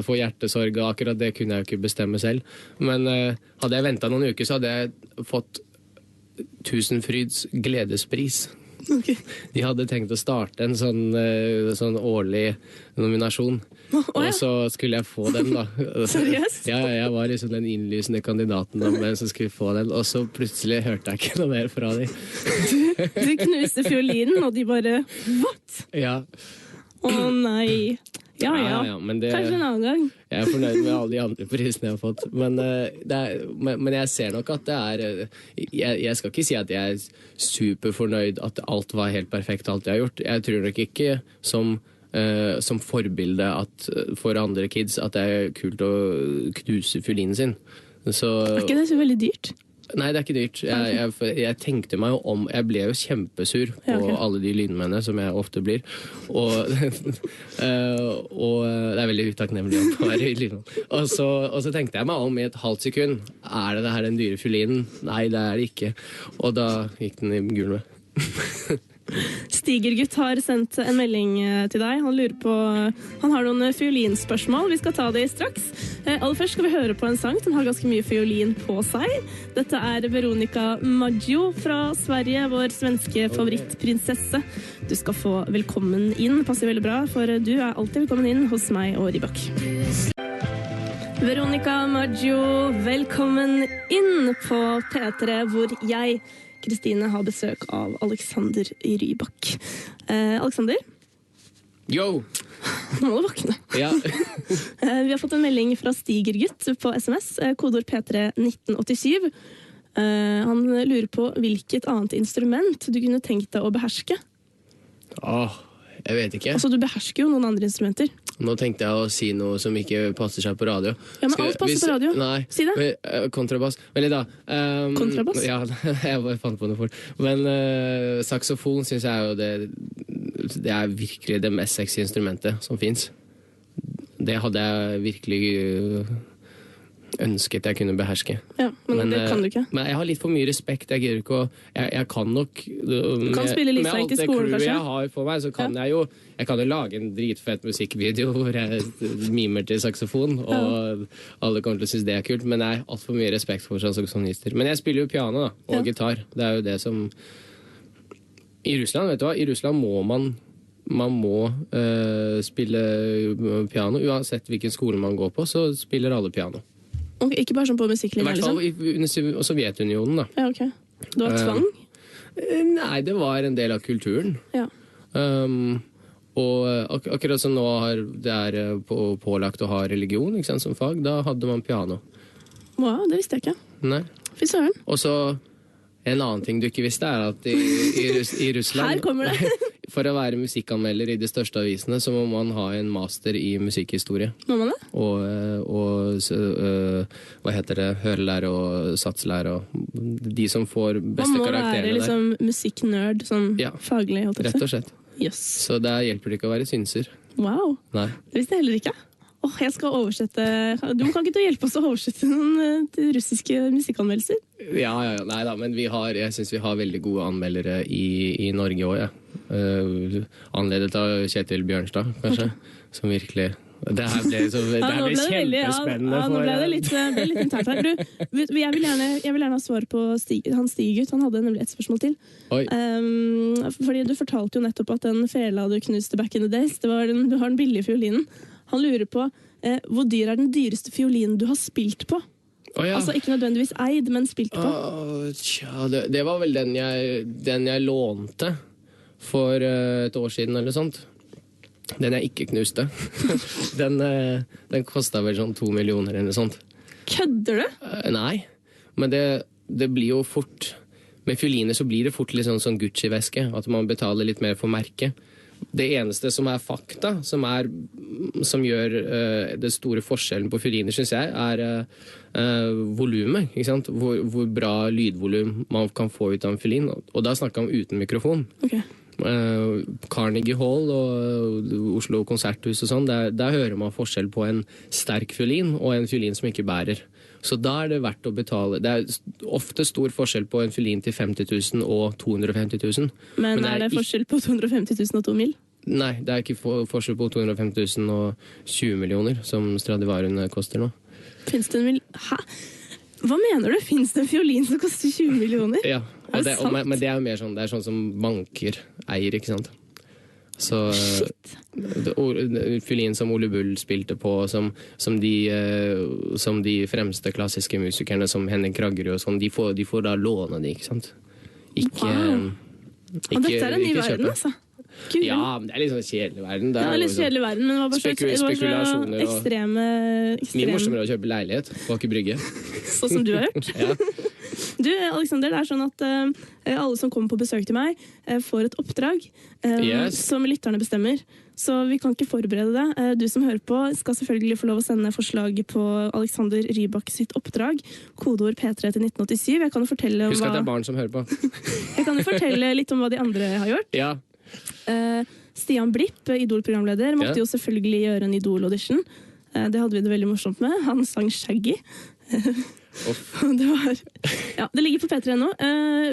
få hjertesorg, og akkurat det kunne jeg jo ikke bestemme selv. Men hadde jeg ventet noen uker, så hadde jeg fått Tusenfryds gledespris. Okay. De hadde tenkt å starte en sånn årlig nominasjon, og så skulle jeg få den da. Seriøst? Ja, jeg var liksom den innlysende kandidaten da, men så skulle jeg få den, og så plutselig hørte jeg ikke noe mer fra dem. Du knuste fiolinen, og de bare, what? Ja. Nei. Ja, men det, kanskje en annen gang. Jeg er fornøyd med alle de andre prisene jeg har fått, men jeg ser nok at det er, jeg skal ikke si at jeg er superfornøyd at alt var helt perfekt, alt jeg har gjort. Jeg tror nok ikke som forbilde for andre kids at det er kult å knuse fiolinen sin. Så, er ikke det så veldig dyrt? Nei, det er ikke dyrt. Jeg tenkte meg jo om, jeg ble jo kjempesur på alle de lydmennene som jeg ofte blir, og det er veldig utakknemlig å være lydmann. Og så tenkte jeg meg om i et halvt sekund, er det her den dyre fiolinen? Nei, det er det ikke. Og da gikk den i gulvet. Stigergutt har sendt en melding til deg. Han lurer på, han har noen fiolinspørsmål. Vi skal ta det straks. Aller først skal vi høre på en sang som har ganske mye fiolin på seg. Dette er Veronica Maggio fra Sverige, vår svenske favorittprinsesse. Du skal få velkommen inn. Passer veldig bra, for du er alltid velkommen inn hos meg og Rybak. Veronica Maggio, velkommen inn på P3, hvor jeg, Kristine, har besøk av Alexander Rybak. Alexander? Yo! Nå må du våkne. Ja. Vi har fått en melding fra Stigergutt på SMS, kodeord P3 1987. Han lurer på hvilket annet instrument du kunne tenkt deg å beherske. Jeg vet ikke. Altså, du behersker jo noen andre instrumenter. Nå tenkte jeg å si noe som ikke passer seg på radio. Ja, men alt passer på radio. Nei. Si det. Kontrabass. Men da... Kontrabass? Ja, jeg bare fant på noe fort. Men saksofon synes jeg jo det er virkelig det mest sexy instrumentet som finnes. Det hadde jeg virkelig ønsket jeg kunne beherske. Ja, men det kan du ikke. Men jeg har litt for mye respekt. Jeg gir ikke å... Jeg kan nok... Du kan spille litt seint i skolen, kanskje? Med alt det crewet jeg har for meg, så kan jeg jo... Jeg kan jo lage en dritfett musikkvideo hvor jeg mimer til saksofon, og alle kommer til å synes det er kult, men jeg har alt for mye respekt for saksofonister. Men jeg spiller jo piano da, og gitar. Det er jo det som... I Russland, vet du hva? I Russland må man må spille piano. Uansett hvilken skole man går på, så spiller alle piano. Og ikke bare sånn på musikklinja, liksom? I hvert fall under Sovjetunionen, da. Ja, ok. Det var tvang? Nei, det var en del av kulturen. Ja. Og akkurat som nå det er pålagt å ha religion, ikke sant, som fag, da hadde man piano. Wow, det visste jeg ikke. Nei. Fy søren. Og så en annen ting du ikke visste er at i Russland... Her kommer det! For å være musikkanmelder i de største avisene, så må man ha en master i musikkhistorie. Må man det? Og hva heter det? Hørelære og satslære og de som får beste karakterene der. Man må være liksom musikknerd, sånn faglig. Rett og slett. Yes. Så det hjelper det ikke å være synser. Wow. Nei. Det visste jeg heller ikke. Jeg skal oversette... Du kan ikke hjelpe oss å oversette noen russiske musikkanmeldelser? Ja. Nei da, men jeg synes vi har veldig gode anmeldere i Norge også, ja. Anledet av Kjetil Bjørnstad, kanskje, som virkelig... Det her ble kjempespennende. Nå ble det litt internt her. Jeg vil gjerne ha svar på han Stigergutt. Han hadde nemlig et spørsmål til. Fordi du fortalte jo nettopp at den fela du knuste back in the days, du har den billige fiolinen. Han lurer på hvor dyr er den dyreste fiolinen du har spilt på? Altså ikke nødvendigvis eid, men spilt på. Det var vel den jeg lånte for et år siden eller sånt. Den jeg ikke knuste. Den kostet vel sånn 2 millioner eller sånt. Kødder du? Nei, men det blir jo fort... Med fioliner så blir det fort litt sånn Gucci-veske, at man betaler litt mer for merket. Det eneste som er fakta, som gjør det store forskjellen på fioliner, synes jeg, er volumet, ikke sant? Hvor bra lydvolum man kan få ut av en fiolin. Og da snakker jeg om uten mikrofon. Ok. Carnegie Hall og Oslo Konserthus og sånn, der hører man forskjell på en sterk fiolin og en fiolin som ikke bærer. Så da er det verdt å betale. Det er ofte stor forskjell på en fiolin til 50 000 og 250 000. Men er det forskjell på 250 000 og 2 mil? Nei, det er ikke forskjell på 250 000 og 20 millioner, som Stradivarius koster nå. Finnes det en Hæ? Hva mener du? Finnes det en fiolin som koster 20 millioner? Ja, men det er jo mer sånn, det er sånn som banker eier, ikke sant? Så fiolin som Ole Bull spilte på, som de fremste klassiske musikerne, som Henning Kraggerud og sånn, de får da låne de, ikke sant? Og dette er en ny verden, altså. Gud. Ja, men det er litt sånn kjedelig verden. Det er litt kjedelig verden, men det var bare spekulasjoner og ekstreme... Mye morsommere å kjøpe leilighet på Aker Brygge. Sånn som du har gjort. Ja. Du, Alexander, det er sånn at alle som kommer på besøk til meg får et oppdrag som lytterne bestemmer. Så vi kan ikke forberede det. Du som hører på skal selvfølgelig få lov å sende forslag på Alexander Rybak sitt oppdrag. Kodeord P3 til 1987. Jeg kan jo fortelle om Husk at det er barn som hører på. Jeg kan jo fortelle litt om hva de andre har gjort. Ja. Stian Blipp, Idol-programleder, måtte jo selvfølgelig gjøre en Idol-audition. Det hadde vi det veldig morsomt med. Han sang Shaggy. Det ligger på P3 nå.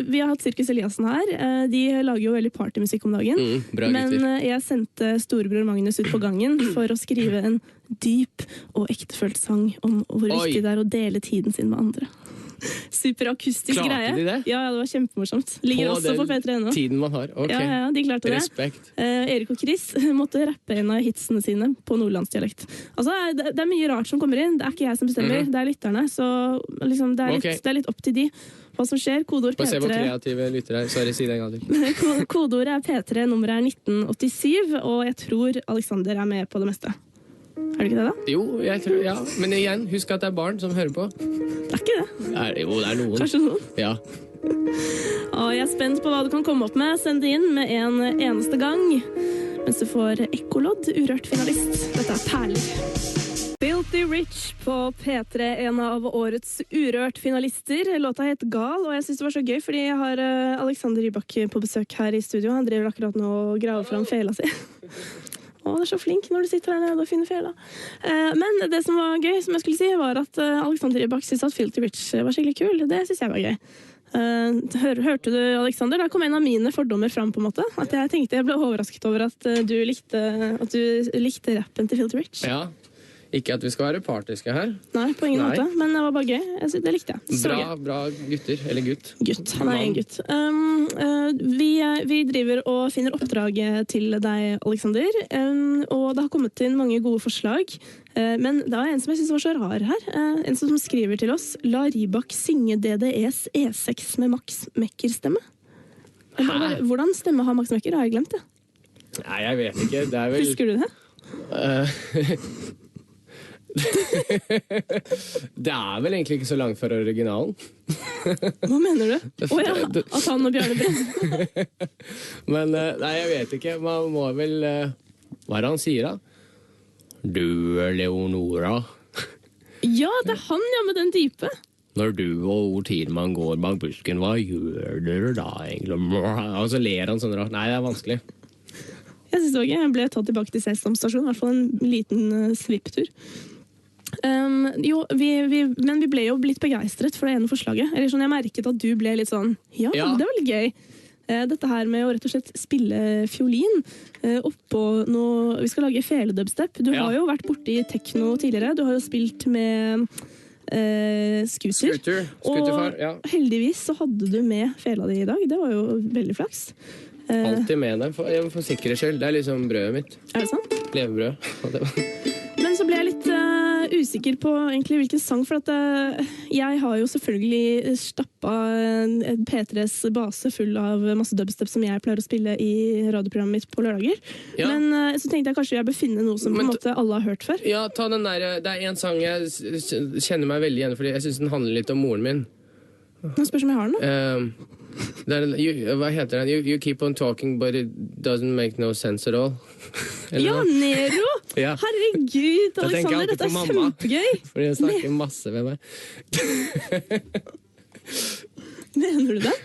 Vi har hatt Sirkus Eliassen her. De lager jo veldig partymusikk om dagen. Bra gutter. Men jeg sendte storebror Magnus ut på gangen for å skrive en dyp og ektefølt sang om hvor viktig det er å dele tiden sin med andre. Superakustisk greie. Klarte de det? Ja, det var kjempemorsomt. Ligger også på P3 nå. Tiden man har. Ok. Ja, de klarte det. Respekt. Erik og Chris måtte rappe en av hitsene sine på nordlandsdialekt. Altså, det er mye rart som kommer inn. Det er ikke jeg som bestemmer, det er lytterne. Så liksom, det er litt opp til de hva som skjer. Kodeord P3. Bare se hvor kreative lyttere er. Sorry, si det en gang til. Kodeordet er P3, nummeret er 1987, og jeg tror Alexander er med på det meste. Er det ikke det, da? Jo, jeg tror, ja. Men igjen, husk at det er barn som hører på. Det er ikke det. Jo, det er noen. Kanskje noen. Ja. Jeg er spent på hva du kan komme opp med. Send det inn med en eneste gang. Mens du får Ekkolodd, urørt finalist. Dette er Perler. Filthy Rich på P3, en av årets urørt finalister. Låta het Gal, og jeg synes det var så gøy, fordi jeg har Alexander Rybak på besøk her i studio. Han driver akkurat nå og graver fram fela si. Det er så flink når du sitter her nede og finner fela. Men det som var gøy, som jeg skulle si, var at Alexander Rybak synes at Filthy Rich var skikkelig kul. Det synes jeg var gøy. Hørte du, Alexander? Da kom en av mine fordommer fram på en måte. At jeg ble overrasket over at du likte rappen til Filthy Rich. Ja. Ikke at vi skal være partiske her. Nei, på ingen måte. Men det var bare gøy. Det likte jeg. Bra gutter. Eller gutt. Gutt. Han er en gutt. Vi driver og finner oppdraget til deg, Alexander. Og det har kommet inn mange gode forslag. Men det var en som jeg synes var så rar her. En som skriver til oss: La Rybak synge DDEs E6 med Max Mekker-stemme. Hvordan stemme har Max Mekker? Har jeg glemt det? Nei, jeg vet ikke. Det er vel... Husker du det? Det er vel egentlig ikke så langt fra originalen. Hva mener du? At han og Bjarne Brenn? Men nei, jeg vet ikke. Man må vel hva er det han sier da? Du, Leonora. Ja, det er han, med den dype. Når du og Tidmann går bak busken, hva gjør dere da egentlig? Og så ler han sånn rart. Nei, det er vanskelig. Jeg synes det var gøy. Jeg ble tatt tilbake til Sesam stasjon, i hvert fall en liten svipptur. Men vi ble jo litt begeistret for det ene forslaget. Eller sånn, jeg merket at du ble litt sånn, ja. Det var litt gøy. Dette her med å rett og slett spille fiolin oppå noe, vi skal lage feledubstep. Du har jo vært borte i techno tidligere, du har jo spilt med scooter. Og heldigvis så hadde du med fela di i dag, det var jo veldig flaks. Alltid med deg, for sikkerhets skyld. Det er liksom brødet mitt. Er det sant? Levebrød. Men så ble jeg litt usikker på egentlig hvilken sang, for at jeg har jo selvfølgelig stappa P3s base full av masse dubstep som jeg pleier å spille i radioprogrammet mitt på lørdager. Ja. Men så tenkte jeg kanskje jeg bør finne noe som på en måte alle har hørt før. Ja, ta den der, det er en sang jeg kjenner meg veldig igjen, fordi jeg synes den handler litt om moren min. Nå spørs om jeg har den da. Hva heter den? You keep on talking, but it doesn't make no sense at all. Ja, Nero! Ja. Herregud, Alexander, dette er kjempegøy! Fordi jeg snakker masse med meg. Mener du det?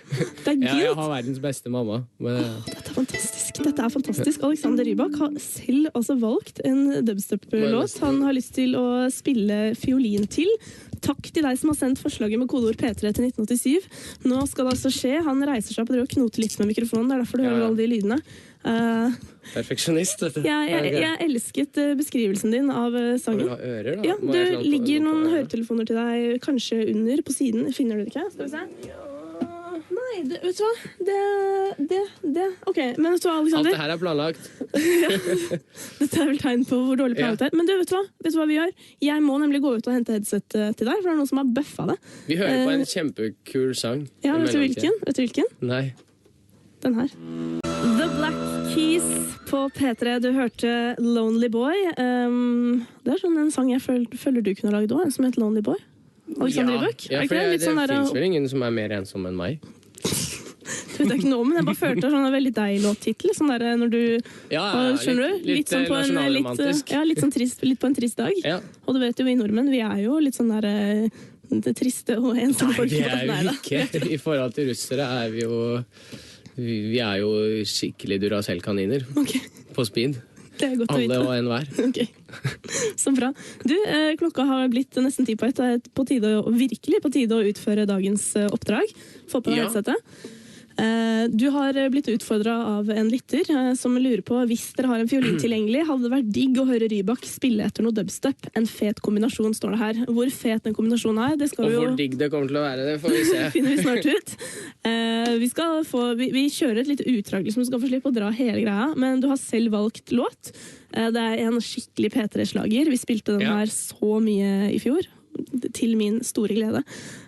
Det er guilt. Ja, jeg har verdens beste mamma. Men... Dette er fantastisk. Alexander Rybak har selv altså valgt en dubstep-låt han har lyst til å spille fiolin til. Takk til deg som har sendt forslaget med kodeord P3 til 1987. Nå skal det altså skje. Han reiser seg opp og knoter litt med mikrofonen. Det er derfor du hører alle de lydene. Perfeksjonist, vet du. Jeg elsket beskrivelsen din av sangen. Har du ører, da? Ja, det ligger noen høretelefoner til deg kanskje under på siden. Finner du det ikke? Skal vi se? Nei, vet du hva? Ok, men vet du hva, Alexander? Alt det her er planlagt. Ja. Dette er vel tegn på hvor dårlig planlagt det er. Men du, vet du hva vi gjør? Jeg må nemlig gå ut og hente headset til deg, for det er noen som har buffa det. Vi hører på en kjempekul sang. Ja, vet du hvilken? Nei. Den her. The Black Keys på P3. Du hørte Lonely Boy. Det er sånn en sang jeg føler du kunne lagd også, som heter Lonely Boy. Alexander Rybak? Ja, for det finnes vel ingen som er mer ensom enn meg. Det vet jeg ikke noe om, men jeg bare følte det sånn en veldig deilig låttittel. Sånn der når du... skjønner du? Litt sånn på litt på en trist dag. Ja. Og du vet jo, vi nordmenn, vi er jo litt sånn der... det triste og ensomme folk. Nei, det er jo ikke. I forhold til russere er vi jo... Vi er jo skikkelig Duracell-kaniner. Okay. På speed. Det er godt å vite. Alle og enhver. Ok, så bra. Du, klokka har blitt nesten 10 på 1. Det er virkelig på tide å utføre dagens oppdrag. Få på deg headsetet. Du har blitt utfordret av en lytter som lurer på hvis dere har en fiolin tilgjengelig, hadde det vært digg å høre Rybak spille etter noe dubstep. En fet kombinasjon står det her. Hvor fet den kombinasjonen er, det skal vi jo... Og hvor digg det kommer til å være, det får vi se. Finner vi snart ut. Vi kjører et lite utdrag, liksom, du skal få slippe å dra hele greia, men du har selv valgt låt. Det er en skikkelig P3-slager. Vi spilte den her så mye i fjor, til min store glede.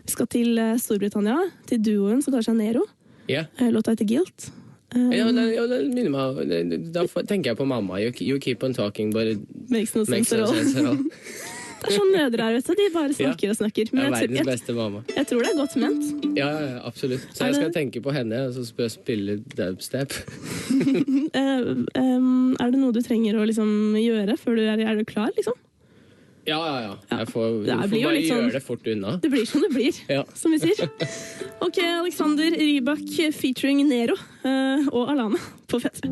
Vi skal til Storbritannia, til duoen som kaller seg Nero. Yeah. Låta heter Guilt. Det minner meg, da tenker jeg på mamma. You keep on talking, but it makes no sense at all. Det er sånn mødre er, vet du. De bare snakker og snakker. Men verdens beste mamma. Jeg tror det er godt ment. Ja, absolutt. Så jeg skal tenke på henne, og så skal jeg spille dubstep. Er det noe du trenger å liksom gjøre før du er du klar, liksom? Ja. Jeg får bare gjøre det fort unna. Det blir som det blir, som vi sier. Ok, Alexander Rybak featuring Nero og Alana på P3.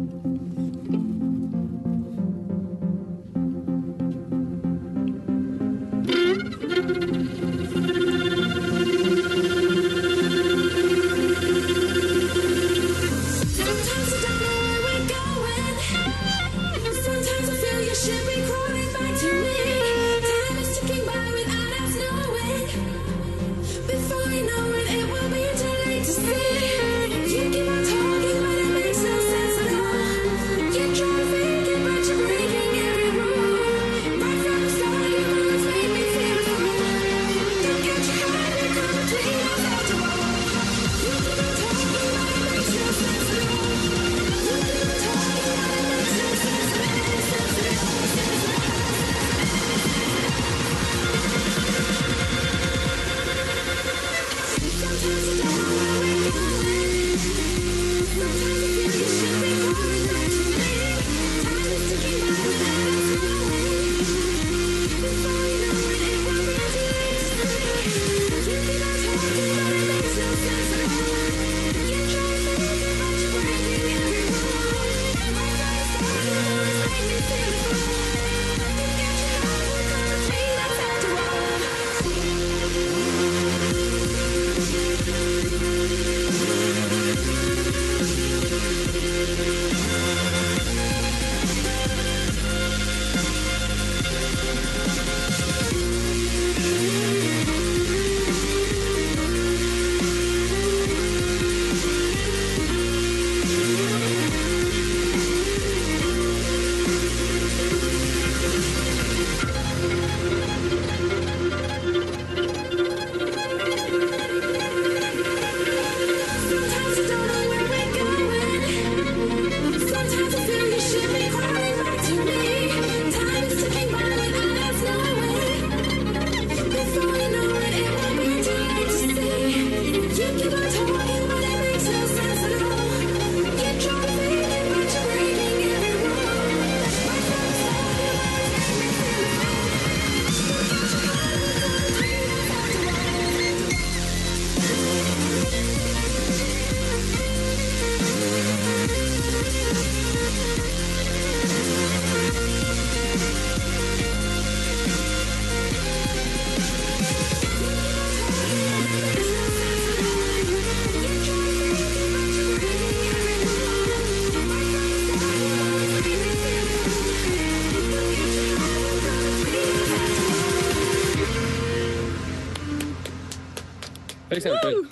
For eksempel.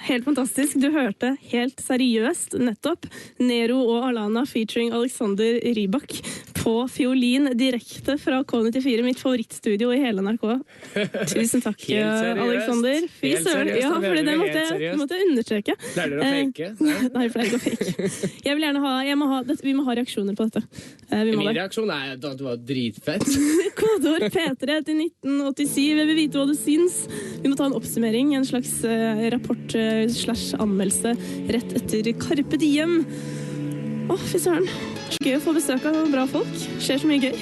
Helt fantastisk. Du hørte helt seriøst nettopp Nero og Alana featuring Alexander Rybak på fiolin direkte fra K94, mitt favorittstudio i hele NRK. Tusen takk, Alexander. Fy søren. Ja, for det måtte jeg understreke. Pleier dere å fake? Nei, jeg pleier ikke å fake. Jeg vil gjerne vi må ha reaksjoner på dette. Min reaksjon er at det var dritfett. Kodeord P3 til 1987. Jeg vil vite hva du syns. Vi må ta en oppsummering, en slags rapport slash anmeldelse rett etter Carpe Diem. Fy søren. Så gøy å få besøk av bra folk. Skjer så mye gøy.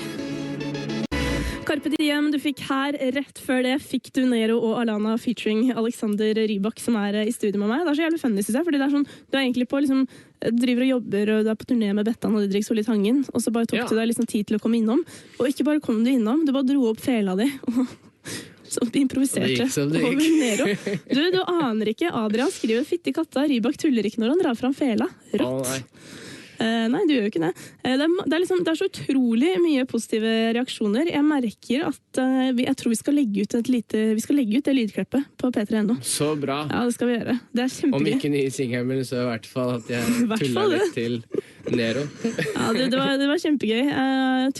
Carpe Diem, du fikk her. Rett før det fikk du Nero og Alana featuring Alexander Rybak, som i studio med meg. Det så jævlig funny, synes jeg, fordi det sånn, du egentlig på liksom, du driver og jobber, og du på turné med Bettan og Didrik Solli Tangen, og så bare tok du deg liksom tid til å komme innom. Og ikke bare kom du innom, du bare dro opp fela di, og så improviserte over Nero. Du aner ikke, Adrian skriver fitte katta, Rybak tuller ikke når han drar fram fela. Rått. Nei, du gjør jo ikke det. Det er så utrolig mye positive reaksjoner. Jeg merker at jeg tror vi skal legge ut det lydklippet på P3.no. Så bra. Ja, det skal vi gjøre. Det kjempegøy. Om ikke ny singel, så i hvert fall at jeg tullet litt til Nero. Ja, det var kjempegøy.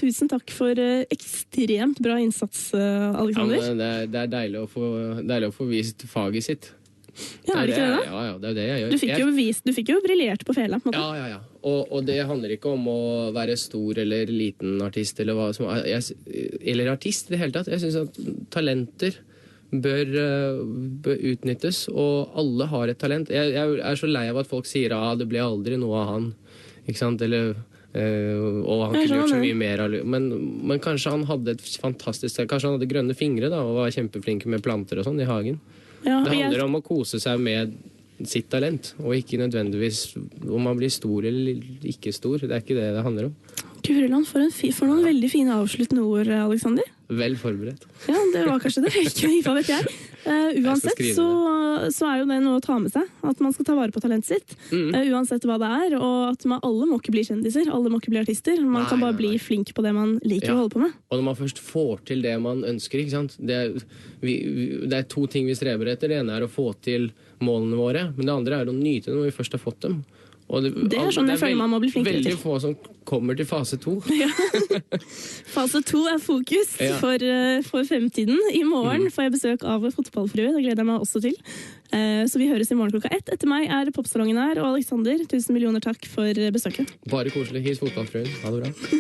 Tusen takk for ekstremt bra innsats, Alexander. Ja, det deilig å få vist faget sitt. Ja, er det ikke det da? Ja, det det jeg gjør. Du fikk jo briljert på fela, på en måte. Ja. Og det handler ikke om å være stor eller liten artist, eller hva som eller artist i det hele tatt. Jeg synes at talenter bør utnyttes, og alle har et talent. Jeg så lei av at folk sier det ble aldri noe av han, ikke sant? Eller og han kunne gjort så mye mer, men kanskje han hadde et fantastisk, kanskje han hadde grønne fingre da, og var kjempeflink med planter og sånn i hagen. Ja, det handler om å kose seg med sitt talent, og ikke nødvendigvis om man blir stor eller ikke stor. Det ikke det det handler om. Guriland, for noen veldig fine avsluttende ord, Alexander. Vel forberedt. Ja, det var kanskje det. Hva vet jeg. Uansett så jo det noe å ta med seg, at man skal ta vare på talentet sitt. Uansett hva det og at alle må ikke bli kjendiser, alle må ikke bli artister. Man kan bare bli flink på det man liker å holde på med. Og når man først får til det man ønsker, ikke sant? Det to ting vi streber etter. Det ene å få til målene våre, men det andre å nyte når vi først har fått dem. Det sånn jeg føler man må bli flinkere til. Veldig få som kommer til fase 2. Ja. Fase 2 fokus for fremtiden. I morgen får jeg besøk av fotballfrue, det gleder jeg meg også til. Så vi høres i morgen 1:00. Etter meg popsalongen her, og Alexander, 1000 millioner takk for besøket. Bare koselig. Hils fotballfruen. Ha det bra.